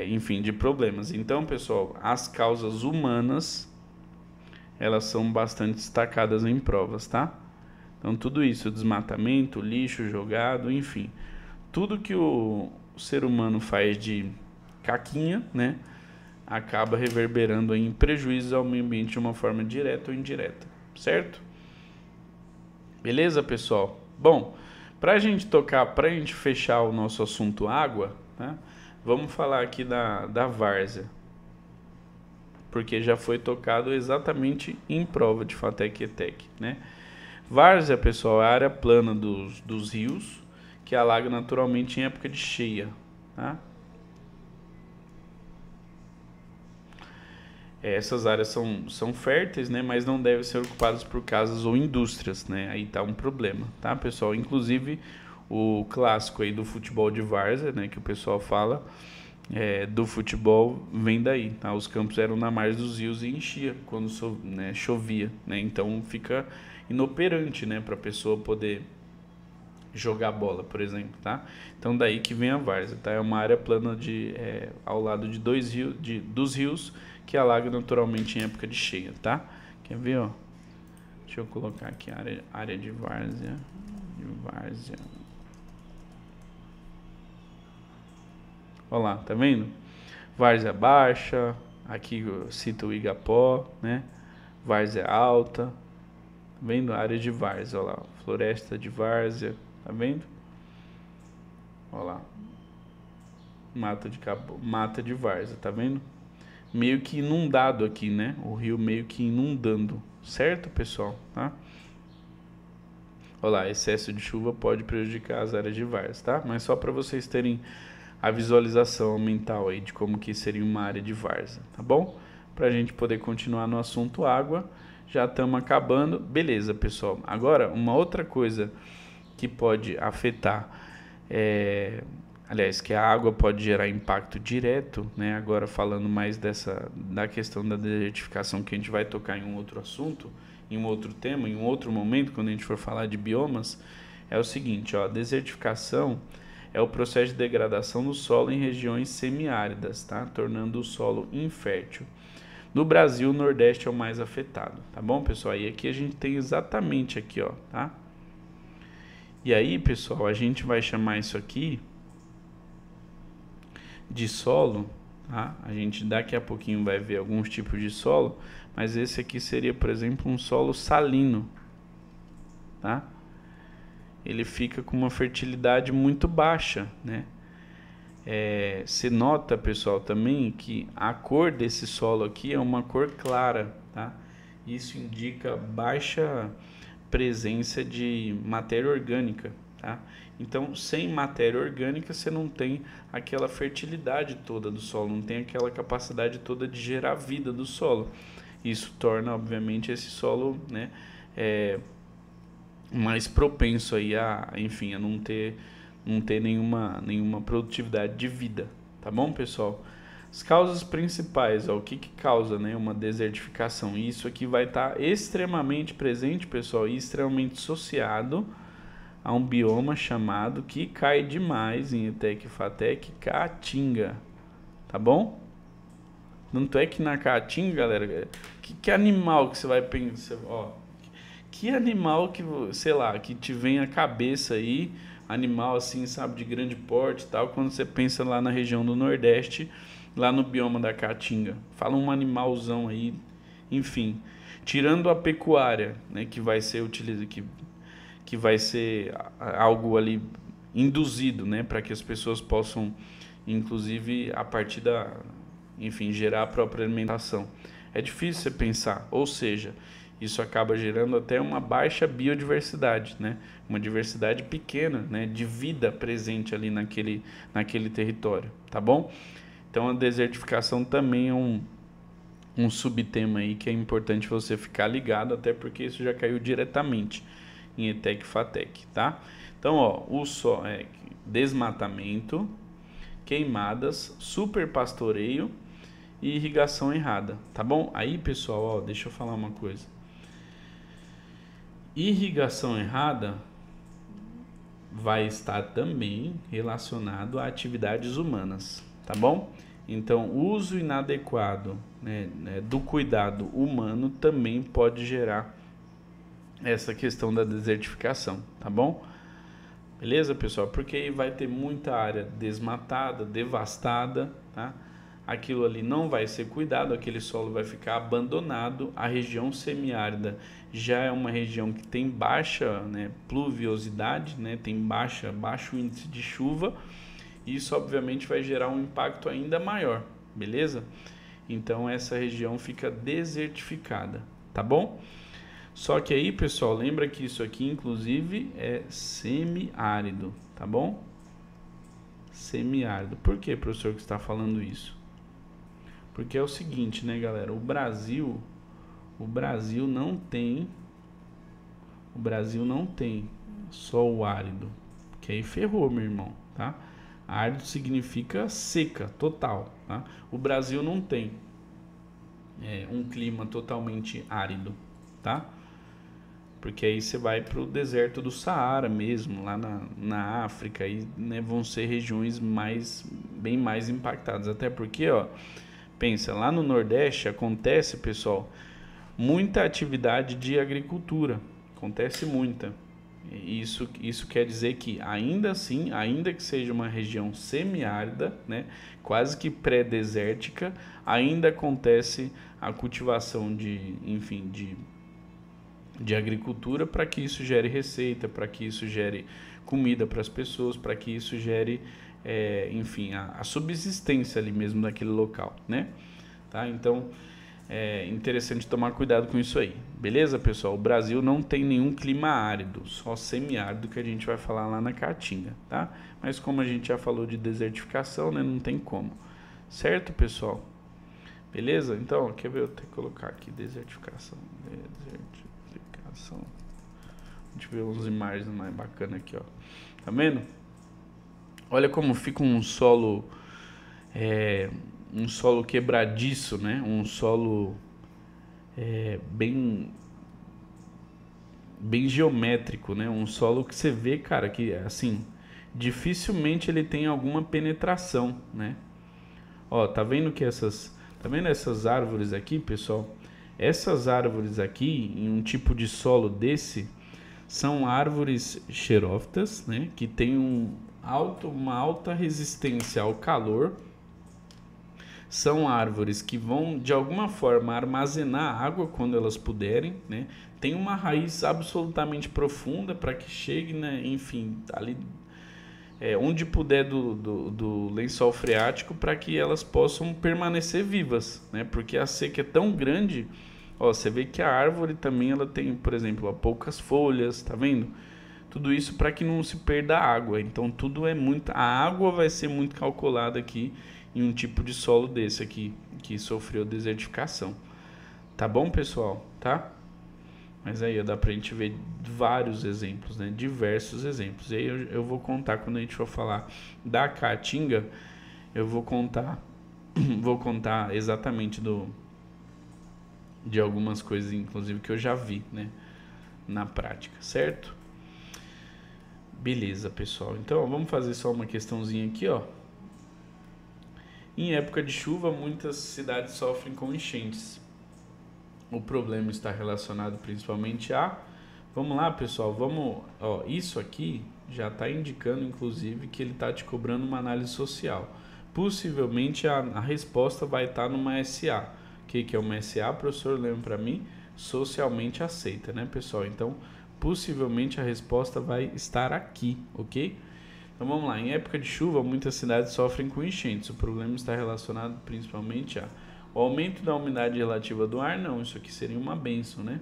enfim, de problemas. Então, pessoal, as causas humanas, elas são bastante destacadas em provas, tá? Então, tudo isso, desmatamento, lixo jogado, enfim, tudo que o ser humano faz de caquinha, né, acaba reverberando em prejuízos ao meio ambiente de uma forma direta ou indireta, certo? Beleza, pessoal? Bom, pra gente fechar o nosso assunto água, né? Vamos falar aqui da várzea, porque já foi tocado exatamente em prova de FATEC e ETEC, né? Várzea, pessoal, é a área plana dos rios que alaga naturalmente em época de cheia, tá? Essas áreas são férteis, né, mas não devem ser ocupadas por casas ou indústrias, né? Aí tá um problema, tá, pessoal? Inclusive o clássico aí do futebol de várzea, né, que o pessoal fala, do futebol vem daí, tá? Os campos eram na margem dos rios e enchia quando né, chovia, né? Então fica inoperante, né, para a pessoa poder jogar bola, por exemplo, tá? Então daí que vem a várzea, tá? É uma área plana ao lado de dos rios que alaga naturalmente em época de cheia, tá? Quer ver, ó? Deixa eu colocar aqui área de várzea, Olha lá, tá vendo? Várzea baixa, aqui eu cito o Igapó, né? Várzea alta, tá vendo? Área de várzea, olha lá, floresta de várzea, tá vendo? Olha lá, mata de várzea, tá vendo? Meio que inundado aqui, né? O rio meio que inundando, certo, pessoal? Tá? Olha lá, excesso de chuva pode prejudicar as áreas de várzea, tá? Mas só para vocês terem a visualização mental aí de como que seria uma área de várzea, tá bom? Pra gente poder continuar no assunto água, já estamos acabando. Beleza, pessoal. Agora, uma outra coisa que pode afetar, aliás, que a água pode gerar impacto direto, né? Agora falando mais da questão da desertificação, que a gente vai tocar em um outro assunto, em um outro tema, em um outro momento, quando a gente for falar de biomas, é o seguinte, ó, a desertificação é o processo de degradação do solo em regiões semiáridas, tá? Tornando o solo infértil. No Brasil, o Nordeste é o mais afetado, tá bom, pessoal? E aqui a gente tem exatamente aqui, ó, tá? E aí, pessoal, a gente vai chamar isso aqui de solo, tá? A gente daqui a pouquinho vai ver alguns tipos de solo, mas esse aqui seria, por exemplo, um solo salino, tá? Ele fica com uma fertilidade muito baixa, né? Se nota, pessoal, também que a cor desse solo aqui é uma cor clara, tá? Isso indica baixa presença de matéria orgânica, tá? Então, sem matéria orgânica, você não tem aquela fertilidade toda do solo, não tem aquela capacidade toda de gerar vida do solo. Isso torna, obviamente, esse solo, né, mais propenso aí enfim, a não ter nenhuma produtividade de vida, tá bom, pessoal? As causas principais, ó, o que causa, né, uma desertificação? Isso aqui vai estar extremamente presente, pessoal, e extremamente associado a um bioma chamado, que cai demais em ETEC e FATEC, Caatinga, tá bom? Tanto é que na Caatinga, galera, que animal que você vai pensar, ó, que animal que, sei lá, que te vem à cabeça aí, animal assim, sabe, de grande porte e tal, quando você pensa lá na região do Nordeste, lá no bioma da Caatinga. Fala um animalzão aí, enfim. Tirando a pecuária, né, que vai ser utilizado, que vai ser algo ali induzido, né, para que as pessoas possam, inclusive, a partir enfim, gerar a própria alimentação. É difícil você pensar, ou seja, isso acaba gerando até uma baixa biodiversidade, né? Uma diversidade pequena, né, de vida presente ali naquele território, tá bom? Então a desertificação também é um subtema aí que é importante você ficar ligado, até porque isso já caiu diretamente em ETEC e FATEC, tá? Então, ó, desmatamento, queimadas, superpastoreio e irrigação errada, tá bom? Aí, pessoal, ó, deixa eu falar uma coisa. Irrigação errada vai estar também relacionado a atividades humanas, tá bom? Então, o uso inadequado, né, do cuidado humano também pode gerar essa questão da desertificação, tá bom? Beleza, pessoal? Porque aí vai ter muita área desmatada, devastada, tá? Aquilo ali não vai ser cuidado, aquele solo vai ficar abandonado. A região semiárida já é uma região que tem baixa, né, pluviosidade, né, tem baixo índice de chuva. Isso obviamente vai gerar um impacto ainda maior, beleza? Então essa região fica desertificada, tá bom? Só que aí, pessoal, lembra que isso aqui inclusive é semiárido, tá bom? Semiárido. Por que, professor, que está falando isso? Porque é o seguinte, né, galera? O Brasil não tem, só o árido, que aí ferrou, meu irmão, tá? Árido significa seca, total, tá? O Brasil não tem um clima totalmente árido, tá? Porque aí você vai para o deserto do Saara mesmo, lá na África, e né, vão ser regiões bem mais impactadas. Até porque, ó, pensa, lá no Nordeste acontece, pessoal, muita atividade de agricultura, acontece muita. Isso quer dizer que ainda assim, ainda que seja uma região semiárida, né, quase que pré-desértica, ainda acontece a cultivação enfim, de agricultura para que isso gere receita, para que isso gere comida para as pessoas, para que isso gere, enfim, a subsistência ali mesmo daquele local, né? Tá? Então, é interessante tomar cuidado com isso aí. Beleza, pessoal? O Brasil não tem nenhum clima árido, só semiárido que a gente vai falar lá na Caatinga, tá? Mas como a gente já falou de desertificação, né, não tem como. Certo, pessoal? Beleza? Então, quer ver eu ter que colocar aqui desertificação. Deixa eu ver uns imagens mais bacanas aqui, ó. Tá vendo? Olha como fica um solo quebradiço, né? Um solo bem geométrico, né? Um solo que você vê, cara, que assim, dificilmente ele tem alguma penetração, né? Ó, tá vendo essas árvores aqui, pessoal? Essas árvores aqui, em um tipo de solo desse, são árvores xerófitas, né? Que tem uma alta resistência ao calor. São árvores que vão, de alguma forma, armazenar água quando elas puderem, né? Tem uma raiz absolutamente profunda para que chegue, né? Enfim, ali onde puder do lençol freático para que elas possam permanecer vivas, né? Porque a seca é tão grande, ó, você vê que a árvore também ela tem, por exemplo, poucas folhas, tá vendo? Tudo isso para que não se perda água. Então a água vai ser muito calculada aqui em um tipo de solo desse aqui que sofreu desertificação. Tá bom, pessoal? Tá? Mas aí dá pra gente ver vários exemplos, né? Diversos exemplos. E aí eu vou contar quando a gente for falar da Caatinga, eu vou contar exatamente de algumas coisas, inclusive, que eu já vi, né? Na prática, certo? Beleza, pessoal. Então, vamos fazer só uma questãozinha aqui, ó. Em época de chuva, muitas cidades sofrem com enchentes. O problema está relacionado principalmente a... Vamos lá, pessoal, ó, isso aqui já está indicando, inclusive, que ele está te cobrando uma análise social. Possivelmente a resposta vai estar numa SA. O que é uma SA, professor? Lembra para mim? Socialmente aceita, né, pessoal? Então, possivelmente a resposta vai estar aqui, ok? Então vamos lá, em época de chuva, muitas cidades sofrem com enchentes. O problema está relacionado principalmente a... O aumento da umidade relativa do ar, não, isso aqui seria uma bênção, né?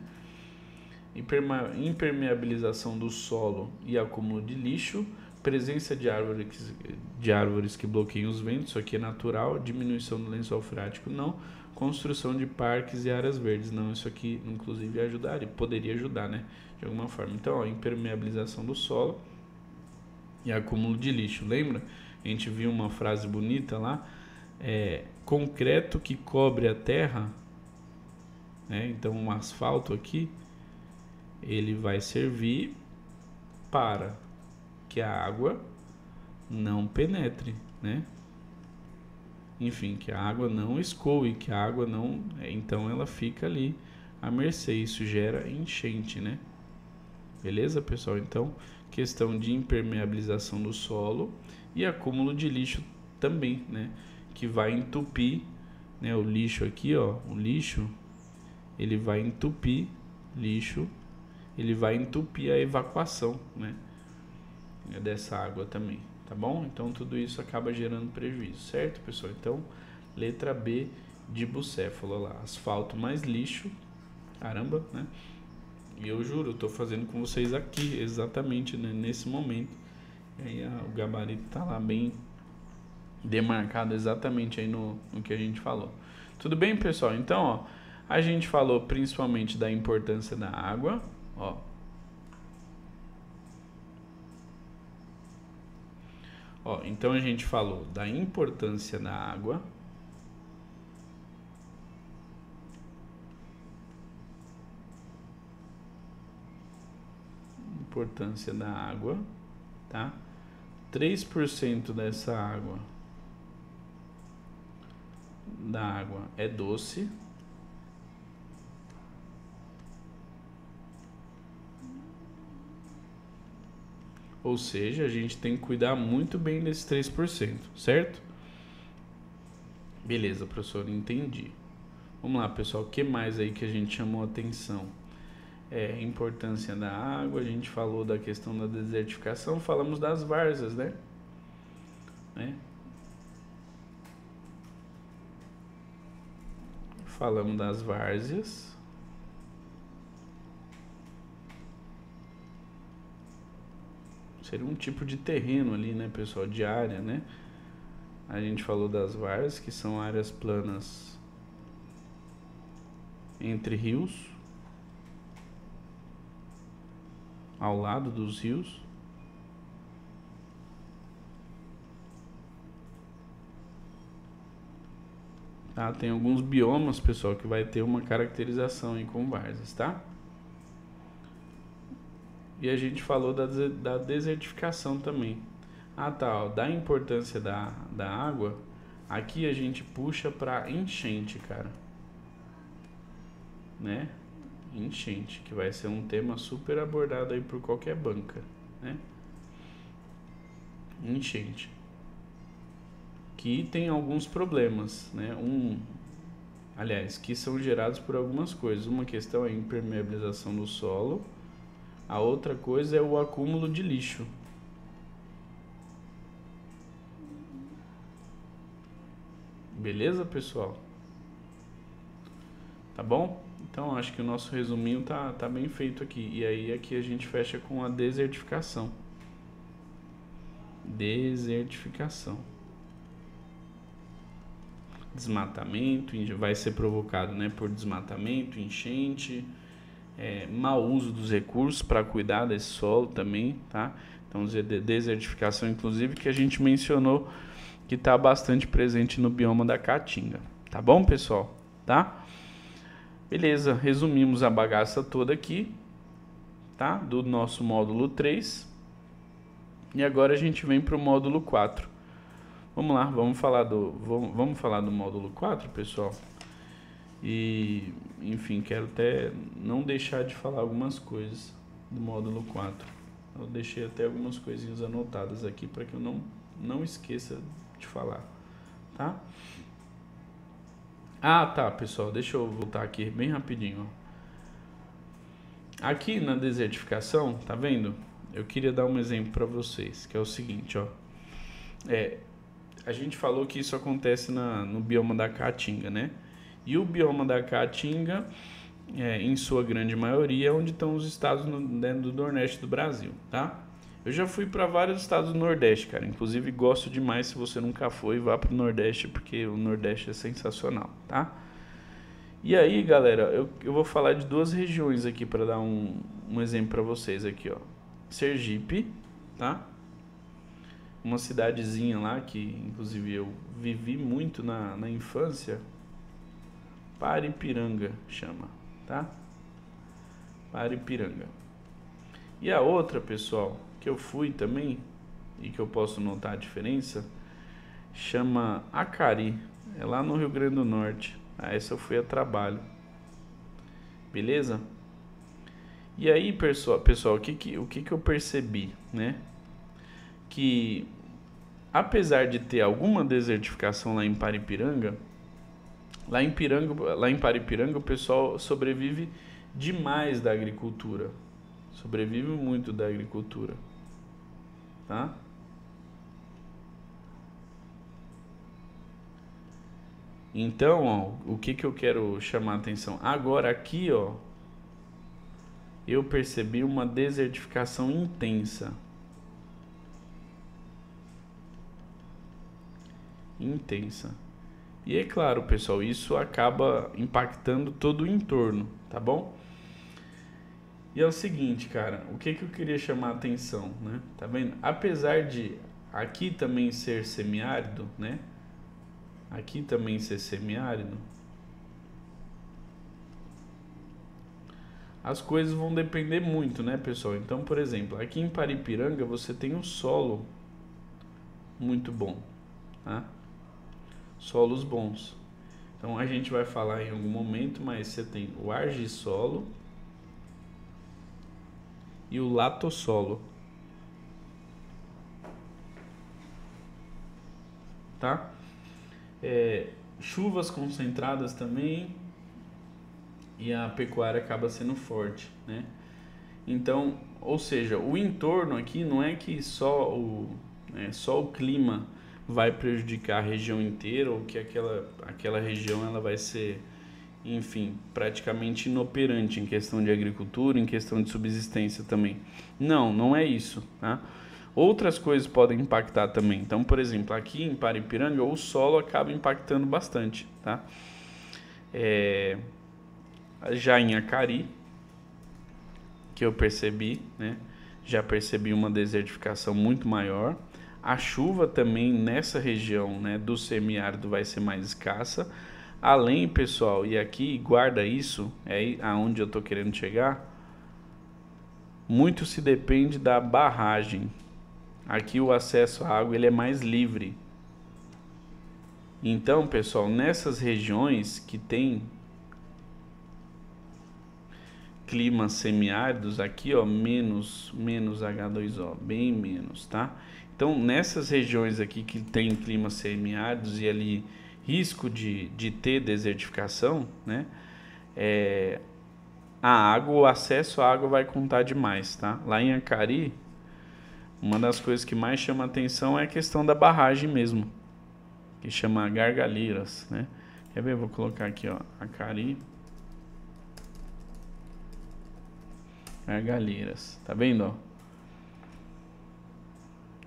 Impermeabilização do solo e acúmulo de lixo, presença de árvores que bloqueiam os ventos, isso aqui é natural, diminuição do lençol freático, não, construção de parques e áreas verdes, não, isso aqui inclusive ajudaria, poderia ajudar, né? De alguma forma. Então, ó, impermeabilização do solo e acúmulo de lixo, lembra? A gente viu uma frase bonita lá, concreto que cobre a terra, né? Então um asfalto aqui, ele vai servir para que a água não penetre, né? Enfim, que a água não escoe, que a água não... Então ela fica ali à mercê, isso gera enchente, né? Beleza, pessoal? Então, questão de impermeabilização do solo e acúmulo de lixo também, né? Que vai entupir, né? O lixo aqui, ó, o lixo, ele vai entupir ele vai entupir a evacuação, né? Dessa água também, tá bom? Então tudo isso acaba gerando prejuízo, certo, pessoal? Então, letra B de bucéfalo, lá, asfalto mais lixo, caramba, né? E eu juro, eu tô fazendo com vocês aqui, exatamente, né, nesse momento. E aí o gabarito tá lá bem demarcado exatamente aí no que a gente falou. Tudo bem, pessoal? Então, ó, a gente falou principalmente da importância da água, ó. Ó, então a gente falou da importância da água. Importância da água, tá? 3% dessa água é doce. Ou seja, a gente tem que cuidar muito bem desse 3%, certo? Beleza, professor, entendi. Vamos lá, pessoal, o que mais aí que a gente chamou a atenção? Importância da água, a gente falou da questão da desertificação, falamos das várzeas, né? Falamos das várzeas. Seria um tipo de terreno ali, né, pessoal, de área, né? A gente falou das várzeas, que são áreas planas entre rios, ao lado dos rios. Tá? Tem alguns biomas, pessoal, que vai ter uma caracterização aí com várzeas, tá? E a gente falou da desertificação também. Ah, tá, ó, da importância da água, aqui a gente puxa para enchente, cara. Né? Enchente, que vai ser um tema super abordado aí por qualquer banca, né? Enchente. Que tem alguns problemas, né? Aliás, que são gerados por algumas coisas. Uma questão é a impermeabilização do solo, a outra coisa é o acúmulo de lixo. Beleza, pessoal? Tá bom? Então acho que o nosso resuminho tá bem feito aqui. E aí aqui a gente fecha com a desertificação. Desertificação. Desmatamento, vai ser provocado, né, por desmatamento, enchente, mau uso dos recursos para cuidar desse solo também, tá? Então, desertificação, inclusive, que a gente mencionou que está bastante presente no bioma da Caatinga. Tá bom, pessoal? Tá? Beleza, resumimos a bagaça toda aqui, tá? Do nosso módulo 3. E agora a gente vem para o módulo 4. Vamos lá, vamos falar do módulo 4, pessoal. E, enfim, quero até não deixar de falar algumas coisas do módulo 4. Eu deixei até algumas coisinhas anotadas aqui para que eu não esqueça de falar, tá? Ah, tá, pessoal, deixa eu voltar aqui bem rapidinho, ó. Aqui na desertificação, tá vendo? Eu queria dar um exemplo para vocês, que é o seguinte, ó. A gente falou que isso acontece no bioma da Caatinga, né? E o bioma da Caatinga, em sua grande maioria, é onde estão os estados dentro do Nordeste do Brasil, tá? Eu já fui para vários estados do Nordeste, cara. Inclusive, gosto demais. Se você nunca foi, vá para o Nordeste, porque o Nordeste é sensacional, tá? E aí, galera, eu vou falar de duas regiões aqui para dar um exemplo para vocês aqui, ó. Sergipe, tá? Uma cidadezinha lá que, inclusive, eu vivi muito na infância. Paripiranga chama, tá? Paripiranga. E a outra, pessoal, que eu fui também e que eu posso notar a diferença, chama Acari. É lá no Rio Grande do Norte. Essa eu fui a trabalho. Beleza? E aí, pessoal, o que eu percebi, né? Que apesar de ter alguma desertificação lá em Paripiranga, lá em Paripiranga o pessoal sobrevive demais da agricultura. Sobrevive muito da agricultura, tá? Então, ó, o que eu quero chamar a atenção? Agora aqui, ó, eu percebi uma desertificação intensa. Intensa. E é claro, pessoal, isso acaba impactando todo o entorno, tá bom? E é o seguinte, cara, o que eu queria chamar a atenção, né? Tá vendo? Apesar de aqui também ser semiárido, né? Aqui também ser semiárido, as coisas vão depender muito, né, pessoal? Então, por exemplo, aqui em Paripiranga você tem um solo muito bom, tá? Solos bons. Então a gente vai falar em algum momento, mas você tem o argissolo e o latossolo, tá? Chuvas concentradas também e a pecuária acaba sendo forte, né? Então, ou seja, o entorno aqui não é que só o clima vai prejudicar a região inteira ou que aquela região ela vai ser, enfim, praticamente inoperante em questão de agricultura, em questão de subsistência também. Não, não é isso, tá? Outras coisas podem impactar também. Então, por exemplo, aqui em Paripiranga o solo acaba impactando bastante, tá? Já em Acari, que eu percebi, né? Já percebi uma desertificação muito maior. A chuva também nessa região, né, do semiárido vai ser mais escassa. Além, pessoal, e aqui guarda isso, é aonde eu tô querendo chegar. Muito se depende da barragem. Aqui o acesso à água ele é mais livre. Então, pessoal, nessas regiões que tem climas semiáridos, aqui ó, menos H2O, bem menos, tá? Então nessas regiões aqui que tem climas semiáridos e ali risco de ter desertificação, né? A água, o acesso à água vai contar demais, tá? Lá em Acari, uma das coisas que mais chama atenção é a questão da barragem mesmo, que chama Gargalheiras, né? Quer ver? Vou colocar aqui, ó, Acari. Gargalheiras, tá vendo, ó?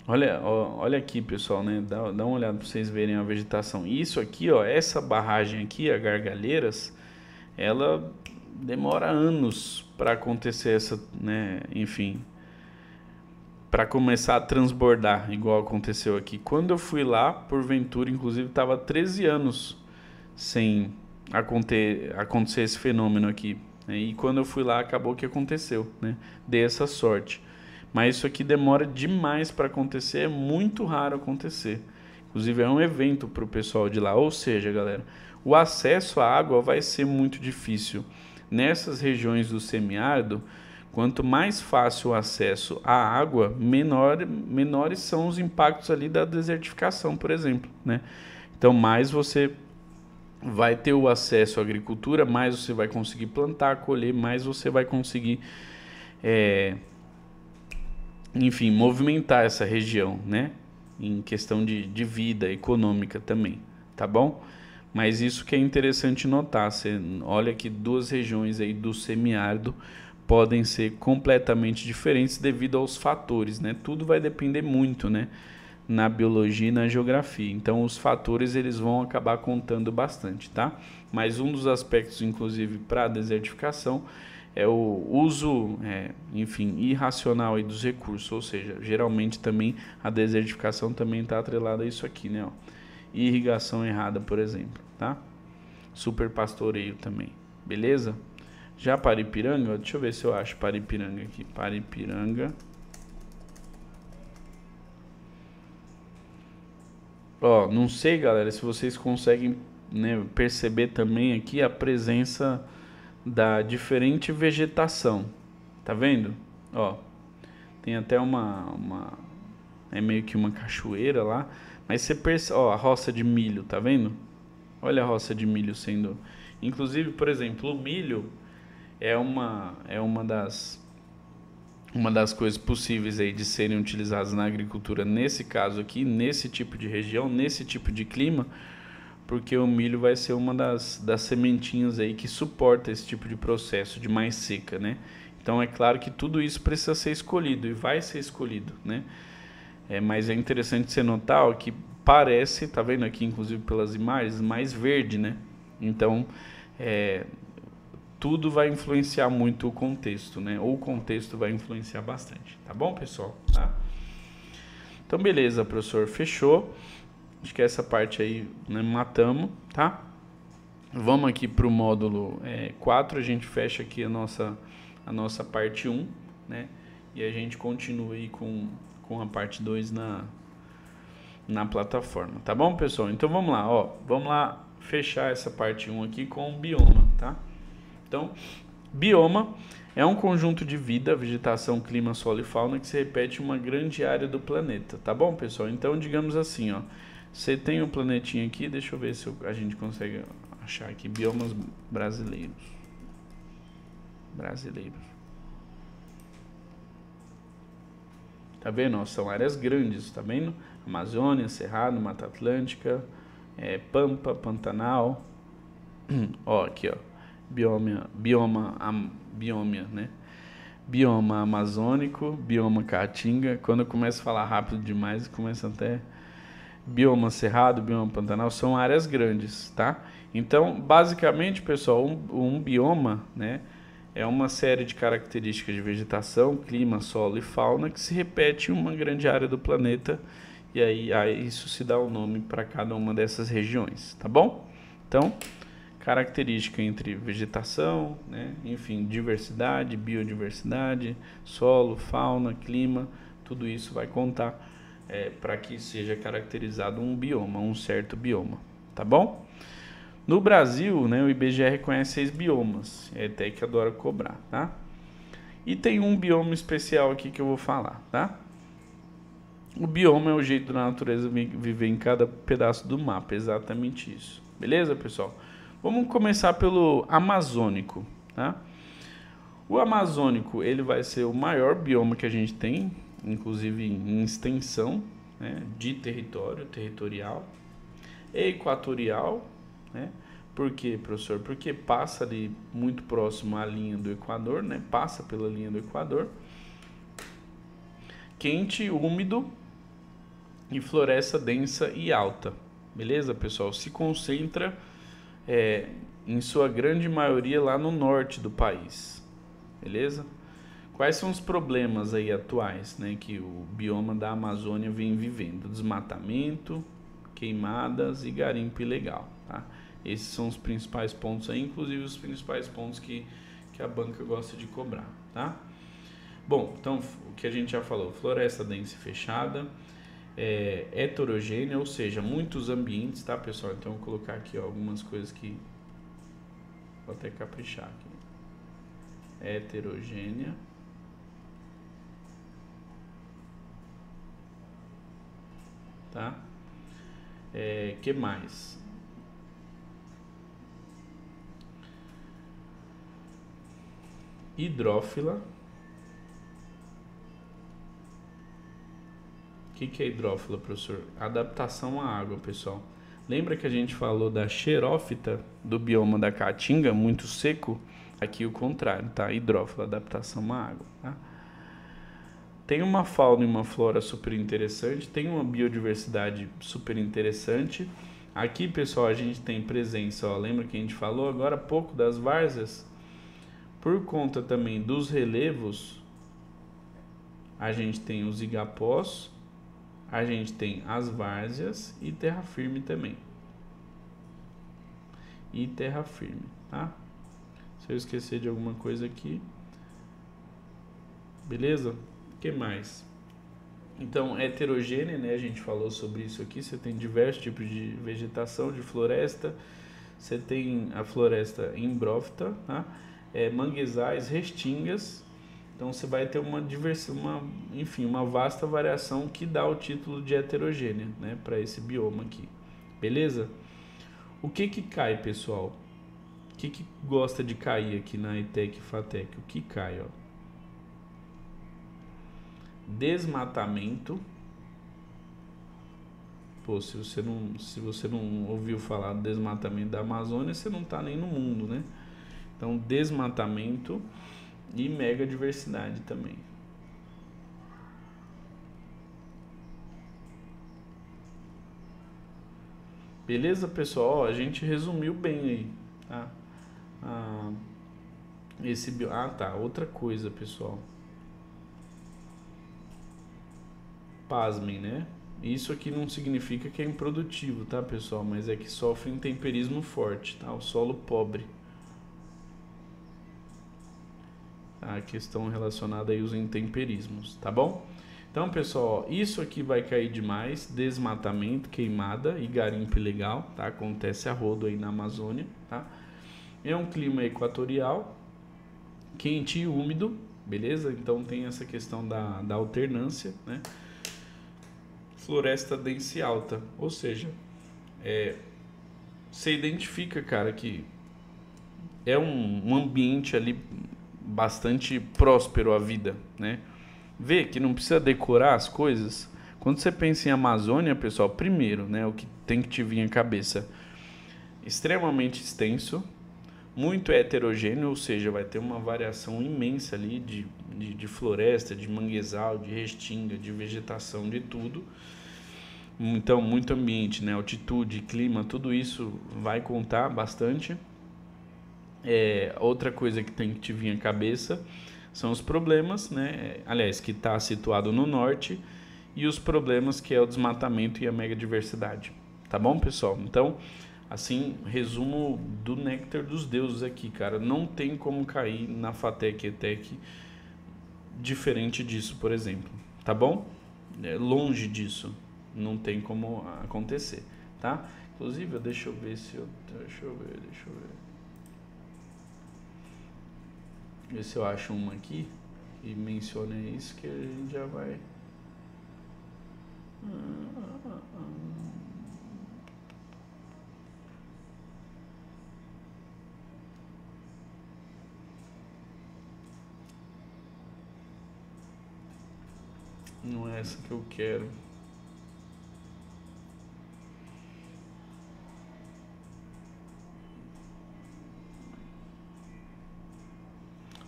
Olha aqui, pessoal, né? Dá uma olhada para vocês verem a vegetação. Isso aqui, ó, essa barragem aqui, a Gargalheiras, ela demora anos para acontecer essa, né? Enfim, para começar a transbordar, igual aconteceu aqui. Quando eu fui lá, porventura, inclusive, estava 13 anos sem acontecer esse fenômeno aqui. E quando eu fui lá, acabou que aconteceu, né? Dei essa sorte. Mas isso aqui demora demais para acontecer, é muito raro acontecer. Inclusive é um evento para o pessoal de lá. Ou seja, galera, o acesso à água vai ser muito difícil. Nessas regiões do semiárido, quanto mais fácil o acesso à água, menores são os impactos ali da desertificação, por exemplo, né? Então mais você vai ter o acesso à agricultura, mais você vai conseguir plantar, colher, mais você vai conseguir, enfim, movimentar essa região, né? Em questão de vida econômica também, tá bom? Mas isso que é interessante notar, você olha que duas regiões aí do semiárido podem ser completamente diferentes devido aos fatores, né? Tudo vai depender muito, né? Na biologia e na geografia. Então os fatores eles vão acabar contando bastante, tá? Mas um dos aspectos, inclusive, para a desertificação é o uso, enfim, irracional aí dos recursos, ou seja, geralmente também a desertificação também está atrelada a isso aqui, né? Ó. Irrigação errada, por exemplo, tá? Superpastoreio também, beleza? Já Paripiranga, ó, deixa eu ver se eu acho Paripiranga aqui. Paripiranga. Ó, não sei, galera, se vocês conseguem, né, perceber também aqui a presença da diferente vegetação. Tá vendo? Ó, tem até é meio que uma cachoeira lá, mas você percebe, ó, a roça de milho, tá vendo? Olha a roça de milho sendo, inclusive, por exemplo, o milho é uma das coisas possíveis aí de serem utilizadas na agricultura, nesse caso aqui, nesse tipo de região, nesse tipo de clima, porque o milho vai ser uma das sementinhas aí que suporta esse tipo de processo de mais seca, né? Então é claro que tudo isso precisa ser escolhido e vai ser escolhido, né? Mas é interessante você notar ó, que parece, tá vendo aqui inclusive pelas imagens, mais verde, né? Então, tudo vai influenciar muito o contexto, né? Ou o contexto vai influenciar bastante, tá bom, pessoal? Tá? Então, beleza, professor, fechou. Acho que essa parte aí, né, matamos, tá? Vamos aqui para o módulo 4, a gente fecha aqui a nossa parte 1, né? E a gente continua aí com a parte 2 na plataforma, tá bom, pessoal? Então vamos lá, ó, vamos lá fechar essa parte 1 aqui com o bioma, tá? Então, bioma é um conjunto de vida, vegetação, clima, solo e fauna que se repete em uma grande área do planeta, tá bom, pessoal? Então, digamos assim, ó, você tem um planetinha aqui, deixa eu ver se a gente consegue achar aqui, biomas brasileiros. Tá vendo? São áreas grandes, tá vendo? Amazônia, Cerrado, Mata Atlântica, Pampa, Pantanal. Ó, aqui, ó. Bioma, né? Bioma amazônico, bioma caatinga. Quando eu começo a falar rápido demais, começa até... Bioma Cerrado, bioma Pantanal, são áreas grandes, tá? Então, basicamente, pessoal, um bioma, né, é uma série de características de vegetação, clima, solo e fauna que se repete em uma grande área do planeta, e aí isso se dá o nome para cada uma dessas regiões, tá bom? Então, característica entre vegetação, né, enfim, diversidade, biodiversidade, solo, fauna, clima, tudo isso vai contar para que seja caracterizado um bioma, um certo bioma, tá bom? No Brasil, né, o IBGE reconhece 6 biomas, é até que adora cobrar, tá? E tem um bioma especial aqui que eu vou falar, tá? O bioma é o jeito da natureza viver em cada pedaço do mapa, exatamente isso. Beleza, pessoal? Vamos começar pelo amazônico, tá? O amazônico, ele vai ser o maior bioma que a gente tem, inclusive em extensão, né, de territorial, equatorial, né? Por quê, professor? Porque passa ali muito próximo à linha do Equador, né? Passa pela linha do Equador. Quente, úmido e floresta densa e alta. Beleza, pessoal? Se concentra em sua grande maioria lá no norte do país. Beleza? Quais são os problemas aí atuais, né, que o bioma da Amazônia vem vivendo? Desmatamento, queimadas e garimpo ilegal, tá? Esses são os principais pontos aí, inclusive os principais pontos que a banca gosta de cobrar, tá? Bom, então o que a gente já falou, floresta densa e fechada, heterogênea, ou seja, muitos ambientes, tá, pessoal? Então eu vou colocar aqui, ó, algumas coisas que vou até caprichar aqui. Heterogênea. Tá? Que mais? Hidrófila. O que é hidrófila, professor? Adaptação à água, pessoal. Lembra que a gente falou da xerófita do bioma da Caatinga, muito seco? Aqui o contrário, tá? Hidrófila, adaptação à água, tá? Tem uma fauna e uma flora super interessante, tem uma biodiversidade super interessante. Aqui, pessoal, a gente tem presença, ó, lembra que a gente falou agora há pouco das várzeas? Por conta também dos relevos, a gente tem os igapós, a gente tem as várzeas e terra firme também. E terra firme, tá? Se eu esquecer de alguma coisa aqui, beleza? O que mais? Então, heterogênea, né? A gente falou sobre isso aqui. Você tem diversos tipos de vegetação, de floresta. Você tem a floresta embrófita, tá? Manguezais, restingas. Então, você vai ter uma vasta variação que dá o título de heterogênea, né? Para esse bioma aqui. Beleza? O que cai, pessoal? O que gosta de cair aqui na ETEC e FATEC? O que cai, ó? Desmatamento. Pô, se você não ouviu falar do desmatamento da Amazônia, você não tá nem no mundo, né? Então, desmatamento e megadiversidade também. Beleza, pessoal? Ó, a gente resumiu bem aí, tá? Ah, tá, outra coisa, pessoal. Pasmem, né? Isso aqui não significa que é improdutivo, tá, pessoal? Mas é que sofre intemperismo forte, tá? O solo pobre. A questão relacionada aí aos intemperismos, tá bom? Então, pessoal, ó, isso aqui vai cair demais, desmatamento, queimada e garimpo ilegal, tá? Acontece a rodo aí na Amazônia, tá? É um clima equatorial, quente e úmido, beleza? Então tem essa questão da alternância, né? Floresta densa e alta, ou seja, você identifica, cara, que é um ambiente ali bastante próspero a vida, né? Vê que não precisa decorar as coisas. Quando você pensa em Amazônia, pessoal, primeiro, né, o que tem que te vir à cabeça, extremamente extenso, muito heterogêneo, ou seja, vai ter uma variação imensa ali de floresta, de manguezal, de restinga, de vegetação, de tudo. Então, muito ambiente, né? Altitude, clima, tudo isso vai contar bastante. Outra coisa que tem que te vir à cabeça são os problemas, né? Aliás, que está situado no norte, e os problemas que é o desmatamento e a megadiversidade. Tá bom, pessoal? Então, assim, resumo do néctar dos deuses aqui, cara. Não tem como cair na FATEC ETEC diferente disso, por exemplo. Tá bom? Longe disso. Não tem como acontecer, tá? Inclusive, deixa eu ver se eu... Deixa eu ver. Ver se eu acho uma aqui e menciona isso que a gente já vai... Não é essa que eu quero.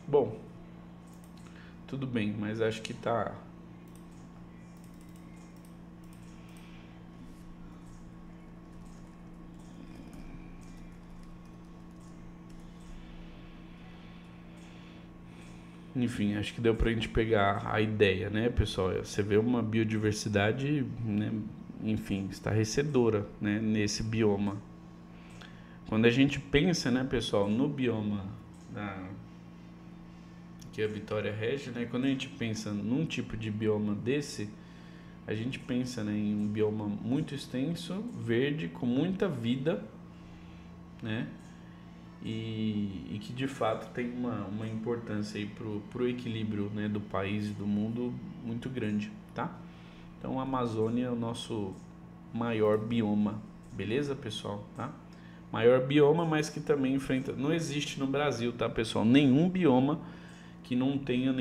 Bom, tudo bem, mas acho que tá... Enfim, acho que deu pra gente pegar a ideia, né, pessoal? Você vê uma biodiversidade, né, enfim, estarrecedora, né, nesse bioma. Quando a gente pensa, né, pessoal, no bioma que a Vitória rege, né, quando a gente pensa num tipo de bioma desse, a gente pensa, né, em um bioma muito extenso, verde, com muita vida, né, e que de fato tem uma importância aí pro equilíbrio, né, do país e do mundo muito grande, tá? Então a Amazônia é o nosso maior bioma, beleza, pessoal, tá? Maior bioma, mas que também enfrenta... Não existe no Brasil, tá, pessoal? Nenhum bioma que não tenha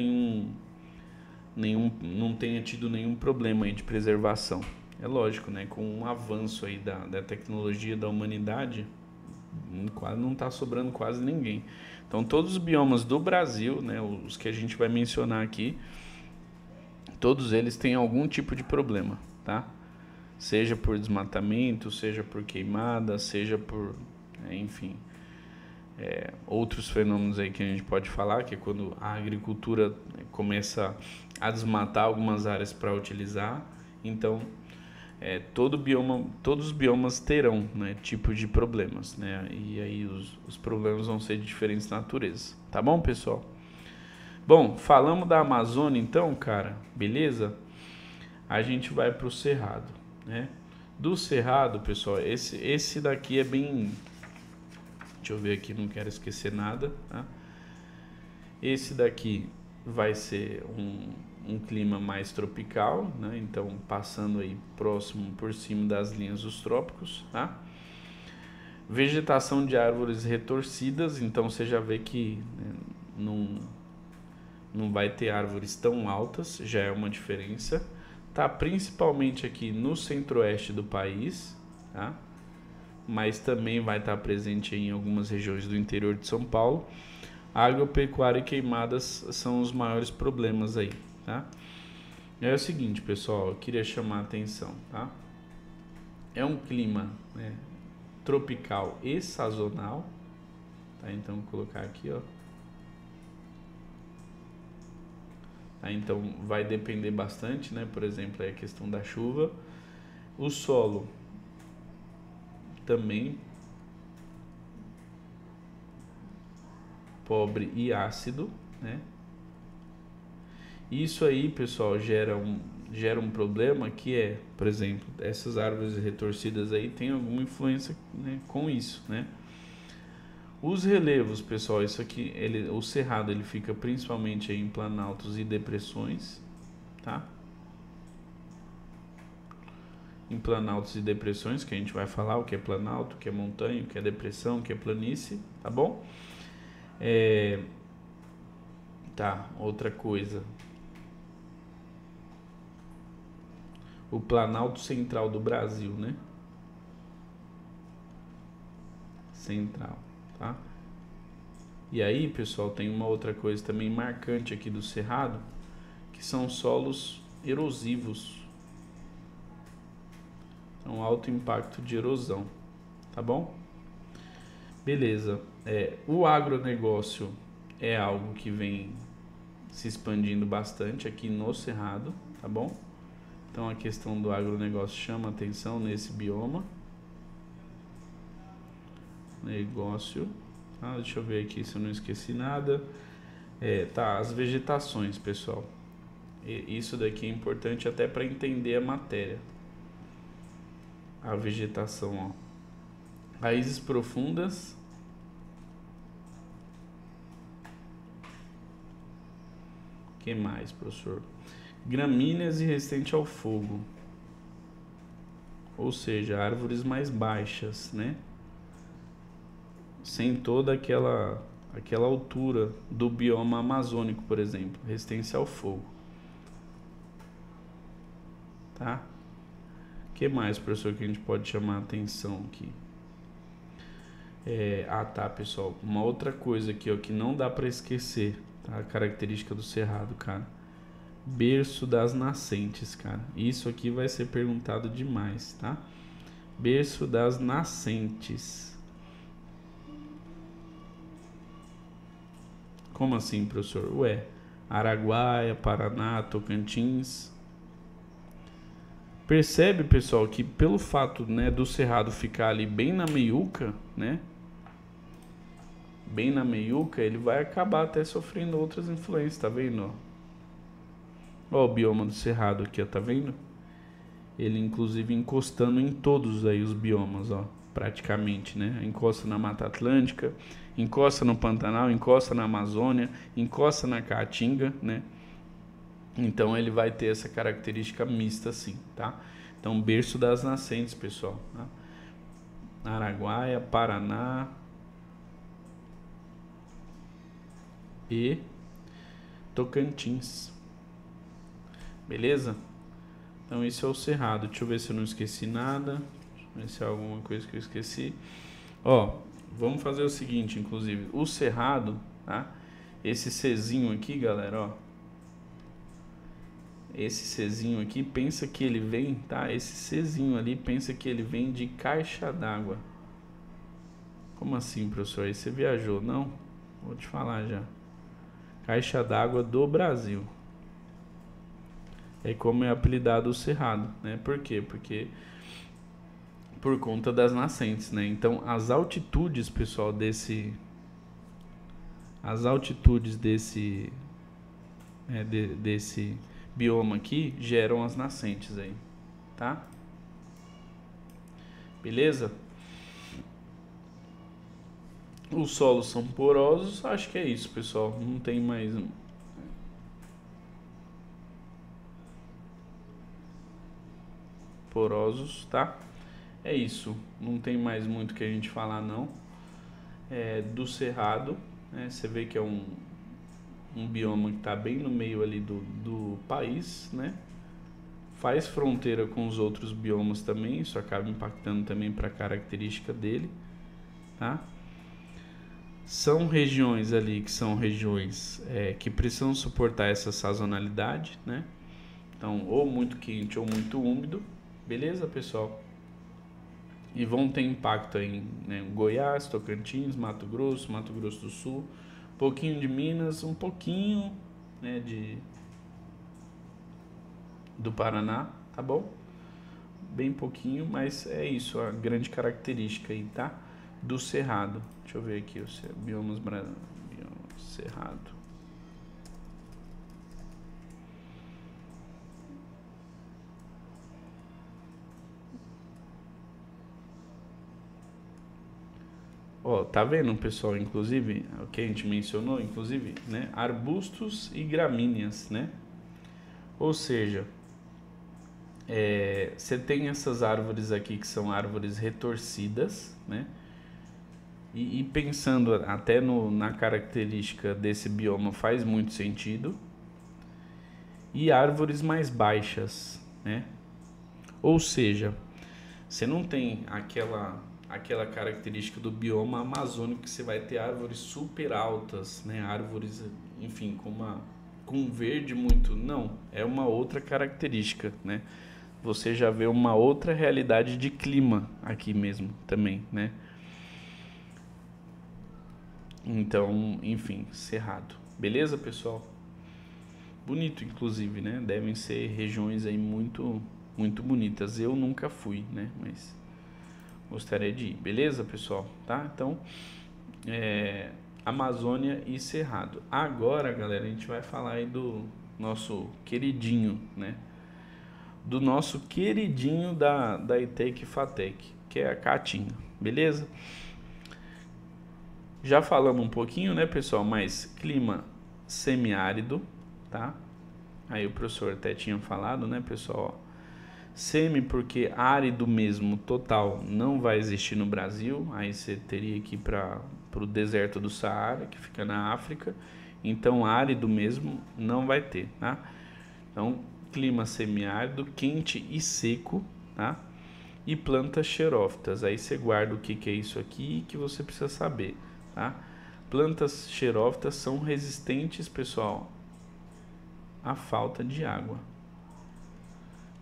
não tenha tido nenhum problema aí de preservação. É lógico, né? Com o avanço aí da tecnologia da humanidade, quase não está sobrando quase ninguém. Então todos os biomas do Brasil, né, os que a gente vai mencionar aqui, todos eles têm algum tipo de problema, tá? Seja por desmatamento, seja por queimada, seja por, enfim, outros fenômenos aí que a gente pode falar, que é quando a agricultura começa a desmatar algumas áreas para utilizar. Então, todos os biomas terão, né, tipos de problemas, né? E aí os problemas vão ser de diferentes naturezas, tá bom, pessoal? Bom, falamos da Amazônia então, cara, beleza? A gente vai pro Cerrado, né? Do Cerrado, pessoal, esse daqui é bem... Deixa eu ver aqui, não quero esquecer nada, tá? Esse daqui vai ser um clima mais tropical, né? Então passando aí próximo por cima das linhas dos trópicos, tá? Vegetação de árvores retorcidas, então você já vê que, né, não vai ter árvores tão altas, já é uma diferença. Tá principalmente aqui no centro-oeste do país, tá? Mas também vai estar presente em algumas regiões do interior de São Paulo. Agropecuária e queimadas são os maiores problemas aí, tá? É o seguinte, pessoal, eu queria chamar a atenção, tá? É um clima, né, tropical e sazonal, tá? Então vou colocar aqui, ó. Tá? Então vai depender bastante, né? Por exemplo, aí a questão da chuva. O solo também pobre e ácido, né? Isso aí, pessoal, gera um problema que é, por exemplo, essas árvores retorcidas aí tem alguma influência, né, com isso, né? Os relevos, pessoal, isso aqui, o cerrado ele fica principalmente aí em planaltos e depressões, tá? Em planaltos e depressões, que a gente vai falar o que é planalto, o que é montanha, o que é depressão, o que é planície, tá bom? Tá, outra coisa. O Planalto Central do Brasil, né? Central, tá? E aí, pessoal, tem uma outra coisa também marcante aqui do Cerrado, que são solos erosivos. Então, alto impacto de erosão, tá bom? Beleza. O agronegócio é algo que vem se expandindo bastante aqui no Cerrado, tá bom? Então a questão do agronegócio chama atenção nesse bioma. Negócio. Deixa eu ver aqui se eu não esqueci nada. Tá, as vegetações, pessoal. Isso daqui é importante até para entender a matéria. A vegetação, ó. Raízes profundas. O que mais, professor? Gramíneas e resistente ao fogo, ou seja, árvores mais baixas, né? Sem toda aquela altura do bioma amazônico, por exemplo, resistência ao fogo, tá? O que mais, professor, que a gente pode chamar a atenção aqui? Tá, pessoal, uma outra coisa aqui, ó, que não dá para esquecer, tá? A característica do cerrado, cara. Berço das nascentes, cara. Isso aqui vai ser perguntado demais, tá? Berço das nascentes. Como assim, professor? Araguaia, Paraná, Tocantins. Percebe, pessoal, que pelo fato, né, do cerrado ficar ali bem na meiuca, né? Bem na meiuca, ele vai acabar até sofrendo outras influências, tá vendo? Ó o bioma do cerrado aqui, ó, tá vendo? Ele inclusive encostando em todos aí os biomas, ó, praticamente, né? Encosta na Mata Atlântica, encosta no Pantanal, encosta na Amazônia, encosta na Caatinga, né? Então ele vai ter essa característica mista assim, tá? Então berço das nascentes, pessoal, tá? Araguaia, Paraná e Tocantins. Beleza? Então isso é o cerrado. Deixa eu ver se eu não esqueci nada. Deixa eu ver se é alguma coisa que eu esqueci. Ó, vamos fazer o seguinte, inclusive. O cerrado, tá? Esse Czinho aqui, galera, ó. Esse Czinho aqui, pensa que ele vem, tá? Esse Czinho ali, pensa que ele vem de caixa d'água. Como assim, professor? Aí você viajou, não? Vou te falar já. Caixa d'água do Brasil. É como é apelidado o cerrado, né? Por quê? Porque por conta das nascentes, né? Então as altitudes, pessoal, desse bioma aqui geram as nascentes aí, tá? Beleza? Os solos são porosos, acho que é isso, pessoal. Não tem mais porosos, tá? É isso, não tem mais muito que a gente falar não. Do cerrado, né? Você vê que é um bioma que está bem no meio ali do país, né? Faz fronteira com os outros biomas também, isso acaba impactando também para a característica dele, tá? São regiões ali que são regiões que precisam suportar essa sazonalidade, né? Então, ou muito quente ou muito úmido. Beleza, pessoal? e vão ter impacto aí, né, em Goiás, Tocantins, Mato Grosso do Sul, um pouquinho de Minas, um pouquinho, né, do Paraná, tá bom? Bem pouquinho, mas é isso, a grande característica aí, tá? Do Cerrado. Deixa eu ver aqui, o biomas Cerrado. Ó, tá vendo, pessoal? Inclusive, o que a gente mencionou, inclusive, né? Arbustos e gramíneas, né? Ou seja, você tem essas árvores aqui que são árvores retorcidas, né? E pensando até na característica desse bioma faz muito sentido. E árvores mais baixas, né? Ou seja, você não tem aquela característica do bioma amazônico que você vai ter árvores super altas, né? Árvores, enfim, com verde muito. Não, é uma outra característica, né? Você já vê uma outra realidade de clima aqui mesmo também, né? Então, enfim, Cerrado. Beleza, pessoal? Bonito, inclusive, né? Devem ser regiões aí muito, muito bonitas. Eu nunca fui, né? Mas gostaria de ir. Beleza, pessoal? Tá? Então, Amazônia e Cerrado. Agora, galera, a gente vai falar aí do nosso queridinho, né? Do nosso queridinho da ETEC FATEC, que é a Caatinga. Beleza? Já falamos um pouquinho, né, pessoal? Mas clima semiárido, tá? Aí o professor até tinha falado, né, pessoal? Semi porque árido mesmo, total, não vai existir no Brasil. Aí você teria que ir para o deserto do Saara, que fica na África. Então árido mesmo não vai ter, tá? Então clima semiárido, quente e seco, tá? E plantas xerófitas. Aí você guarda o que é isso aqui que você precisa saber, tá? Plantas xerófitas são resistentes, pessoal, à falta de água.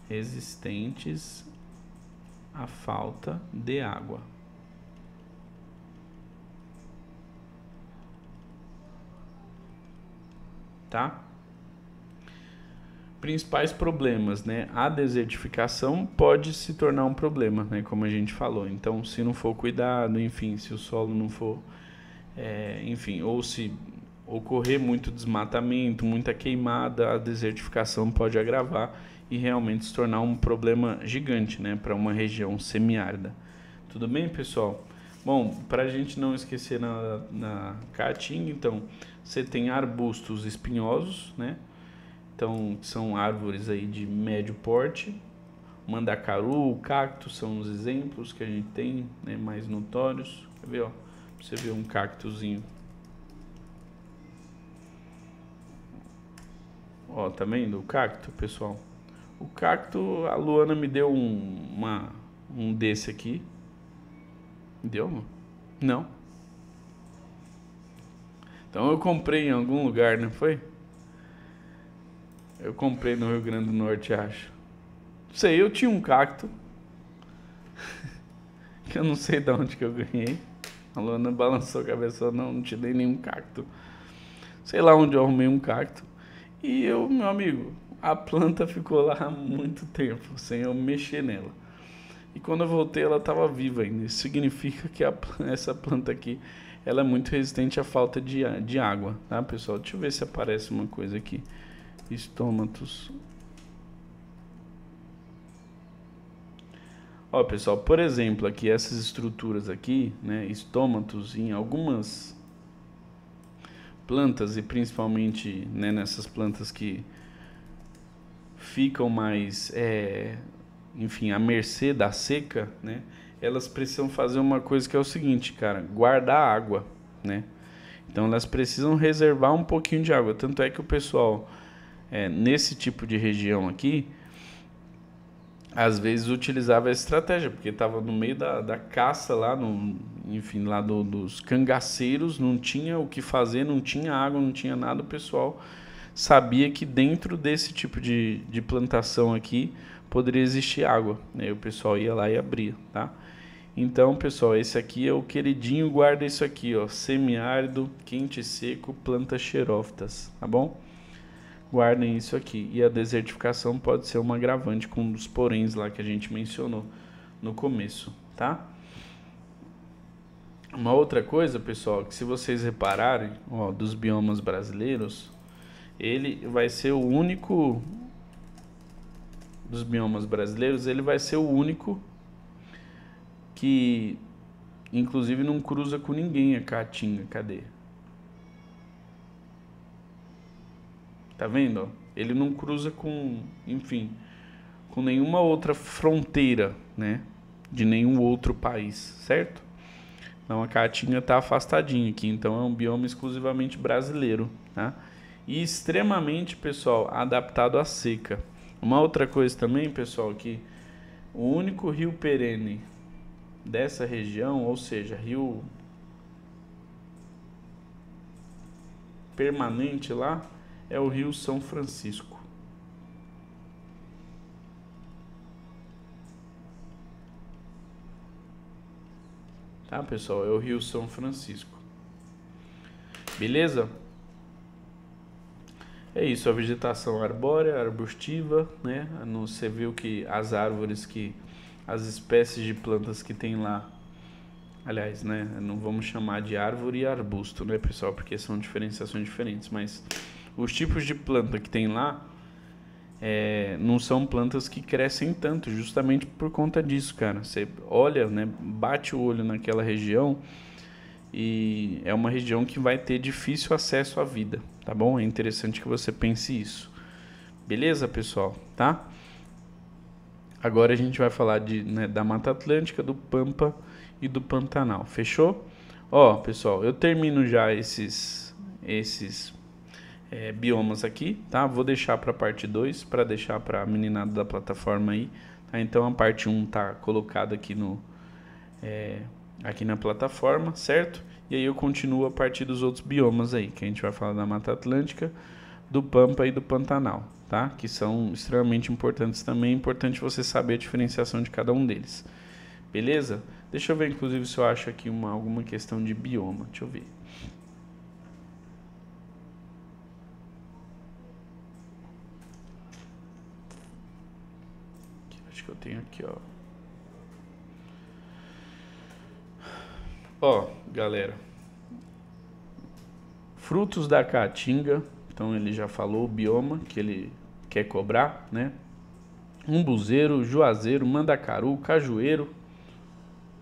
Resistentes à falta de água. Tá? Principais problemas, né? A desertificação pode se tornar um problema, né? Como a gente falou. Então, se não for cuidado, enfim, se o solo não for, enfim, ou se ocorrer muito desmatamento, muita queimada, a desertificação pode agravar e realmente se tornar um problema gigante, né, para uma região semiárida. Tudo bem, pessoal? Bom, para a gente não esquecer na Caatinga, então, você tem arbustos espinhosos, né? Então, são árvores aí de médio porte. Mandacaru, cacto são os exemplos que a gente tem, né, mais notórios. Quer ver, ó? Você vê um cactozinho. Ó, tá vendo o cacto, pessoal? O cacto, a Luana me deu um desse aqui. Deu? Não. Então eu comprei em algum lugar, não foi? Eu comprei no Rio Grande do Norte, acho. Não sei, eu tinha um cacto. Que eu não sei de onde que eu ganhei. A Luana balançou a cabeça, não te dei nenhum cacto. Sei lá onde eu arrumei um cacto. E eu, meu amigo, a planta ficou lá há muito tempo, sem eu mexer nela. E quando eu voltei, ela estava viva ainda. Isso significa que essa planta aqui, ela é muito resistente à falta de água, tá, pessoal? Deixa eu ver se aparece uma coisa aqui. Estômatos. Ó, pessoal, por exemplo, aqui essas estruturas aqui, né, estômatos em algumas plantas e principalmente, né, nessas plantas que ficam mais, enfim, à mercê da seca, né? Elas precisam fazer uma coisa que é o seguinte, cara, guardar água, né? Então elas precisam reservar um pouquinho de água. Tanto é que o pessoal, nesse tipo de região aqui, às vezes utilizava essa estratégia, porque estava no meio da caça lá, enfim, lá dos cangaceiros, não tinha o que fazer, não tinha água, não tinha nada, o pessoal sabia que dentro desse tipo de plantação aqui poderia existir água, né? O pessoal ia lá e abria, tá? Então, pessoal, esse aqui é o queridinho, guarda isso aqui, ó, semiárido, quente e seco, plantas xerófitas, tá bom? Guardem isso aqui. E a desertificação pode ser uma agravante com um dos poréns lá que a gente mencionou no começo, tá? Uma outra coisa, pessoal, que se vocês repararem, ó, dos biomas brasileiros, ele vai ser o único dos biomas brasileiros, ele vai ser o único que inclusive não cruza com ninguém a caatinga. Cadê? Tá vendo? Ó? Ele não cruza com, enfim, com nenhuma outra fronteira, né? De nenhum outro país, certo? Então a caatinga tá afastadinha aqui, então é um bioma exclusivamente brasileiro, tá? E extremamente, pessoal, adaptado à seca. Uma outra coisa também, pessoal, que o único rio perene dessa região, ou seja, rio permanente lá, é o Rio São Francisco. Tá, pessoal? É o Rio São Francisco. Beleza? É isso, a vegetação arbórea, arbustiva, né? Você viu que as árvores as espécies de plantas que tem lá, aliás, né? Não vamos chamar de árvore e arbusto, né, pessoal? Porque são diferenciações diferentes, mas os tipos de planta que tem lá não são plantas que crescem tanto, justamente por conta disso, cara. Você olha, né? Bate o olho naquela região e é uma região que vai ter difícil acesso à vida, tá bom? É interessante que você pense isso. Beleza, pessoal? Tá? Agora a gente vai falar da Mata Atlântica, do Pampa e do Pantanal. Fechou? Ó, pessoal, eu termino já esses biomas aqui, tá? Vou deixar para a parte 2, para deixar para a meninada da plataforma aí, tá? Então a parte 1 tá colocada aqui aqui na plataforma, certo? E aí eu continuo a partir dos outros biomas aí, que a gente vai falar da Mata Atlântica, do Pampa e do Pantanal, tá? Que são extremamente importantes também, é importante você saber a diferenciação de cada um deles. Beleza? Deixa eu ver, inclusive, se eu acho aqui alguma questão de bioma. Deixa eu ver. Acho que eu tenho aqui, ó. Ó, galera. Frutos da caatinga. Então ele já falou o bioma que ele quer cobrar, né? Umbuzeiro, juazeiro, mandacaru, cajueiro,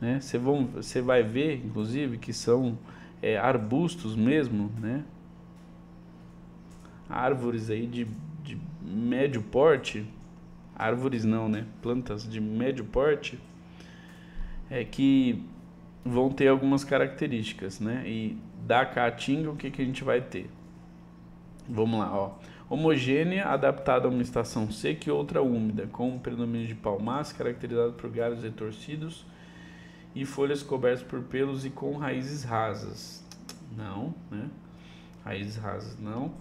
né? Você vai ver, inclusive, que são arbustos mesmo, né? Árvores aí de médio porte, árvores não, né? Plantas de médio porte, que vão ter algumas características, né? E da caatinga, o que a gente vai ter? Vamos lá, ó. Homogênea, adaptada a uma estação seca e outra úmida, com um predomínio de palmaço, caracterizado por galhos retorcidos e folhas cobertas por pelos e com raízes rasas. Não, né? Raízes rasas, não.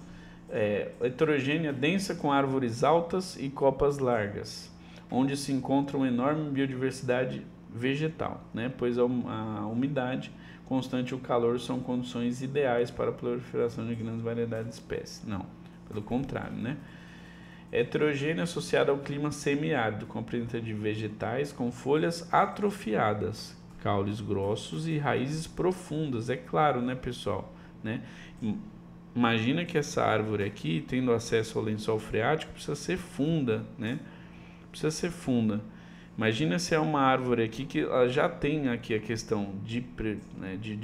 Heterogênea, densa, com árvores altas e copas largas, onde se encontra uma enorme biodiversidade vegetal, né? Pois a umidade constante e o calor são condições ideais para a proliferação de grandes variedades de espécies. Não, pelo contrário, né? Heterogênea, associada ao clima semiárido, com a presença de vegetais com folhas atrofiadas, caules grossos e raízes profundas. É claro, né, pessoal? Né? Imagina que essa árvore aqui, tendo acesso ao lençol freático, precisa ser funda, né? Precisa ser funda. Imagina se é uma árvore aqui que ela já tem aqui a questão de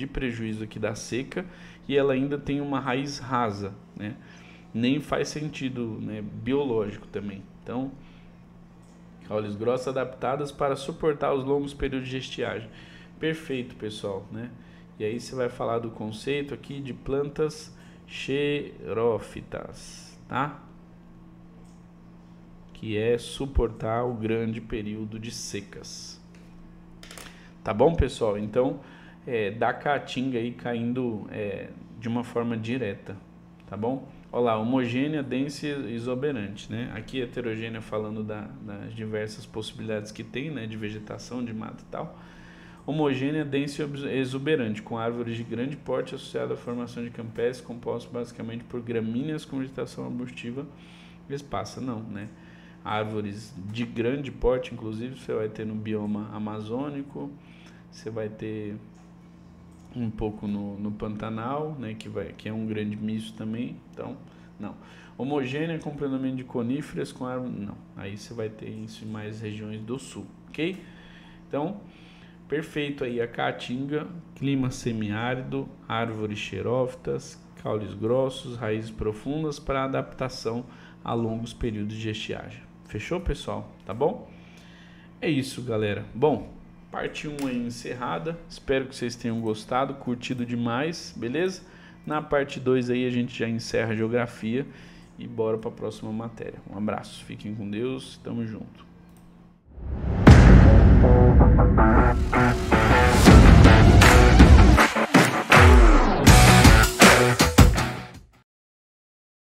prejuízo aqui da seca e ela ainda tem uma raiz rasa, né? Nem faz sentido, né, biológico também. Então, caules grossos adaptadas para suportar os longos períodos de estiagem. Perfeito, pessoal, né? E aí você vai falar do conceito aqui de plantas xerófitas, tá? Que é suportar o grande período de secas. Tá bom, pessoal? Então, da caatinga aí caindo de uma forma direta, tá bom? Olha lá, homogênea, densa e exuberante, né? Aqui heterogênea falando das diversas possibilidades que tem, né? De vegetação, de mata e tal. homogênea, densa e exuberante, com árvores de grande porte associada à formação de campestres, compostos basicamente por gramíneas com vegetação arbustiva esparsa. Não, né? Árvores de grande porte, inclusive, você vai ter no bioma amazônico, você vai ter um pouco no Pantanal, né? Que é um grande misto também. Então, não. Homogênea com predomínio de coníferas com árvores. Não. Aí você vai ter isso em mais regiões do sul, ok? Então, perfeito aí a caatinga, clima semiárido, árvores xerófitas, caules grossos, raízes profundas para adaptação a longos períodos de estiagem. Fechou, pessoal? Tá bom? É isso, galera. Bom, parte 1 aí encerrada. Espero que vocês tenham gostado, curtido demais, beleza? Na parte 2 aí a gente já encerra a geografia e bora para a próxima matéria. Um abraço, fiquem com Deus, tamo junto.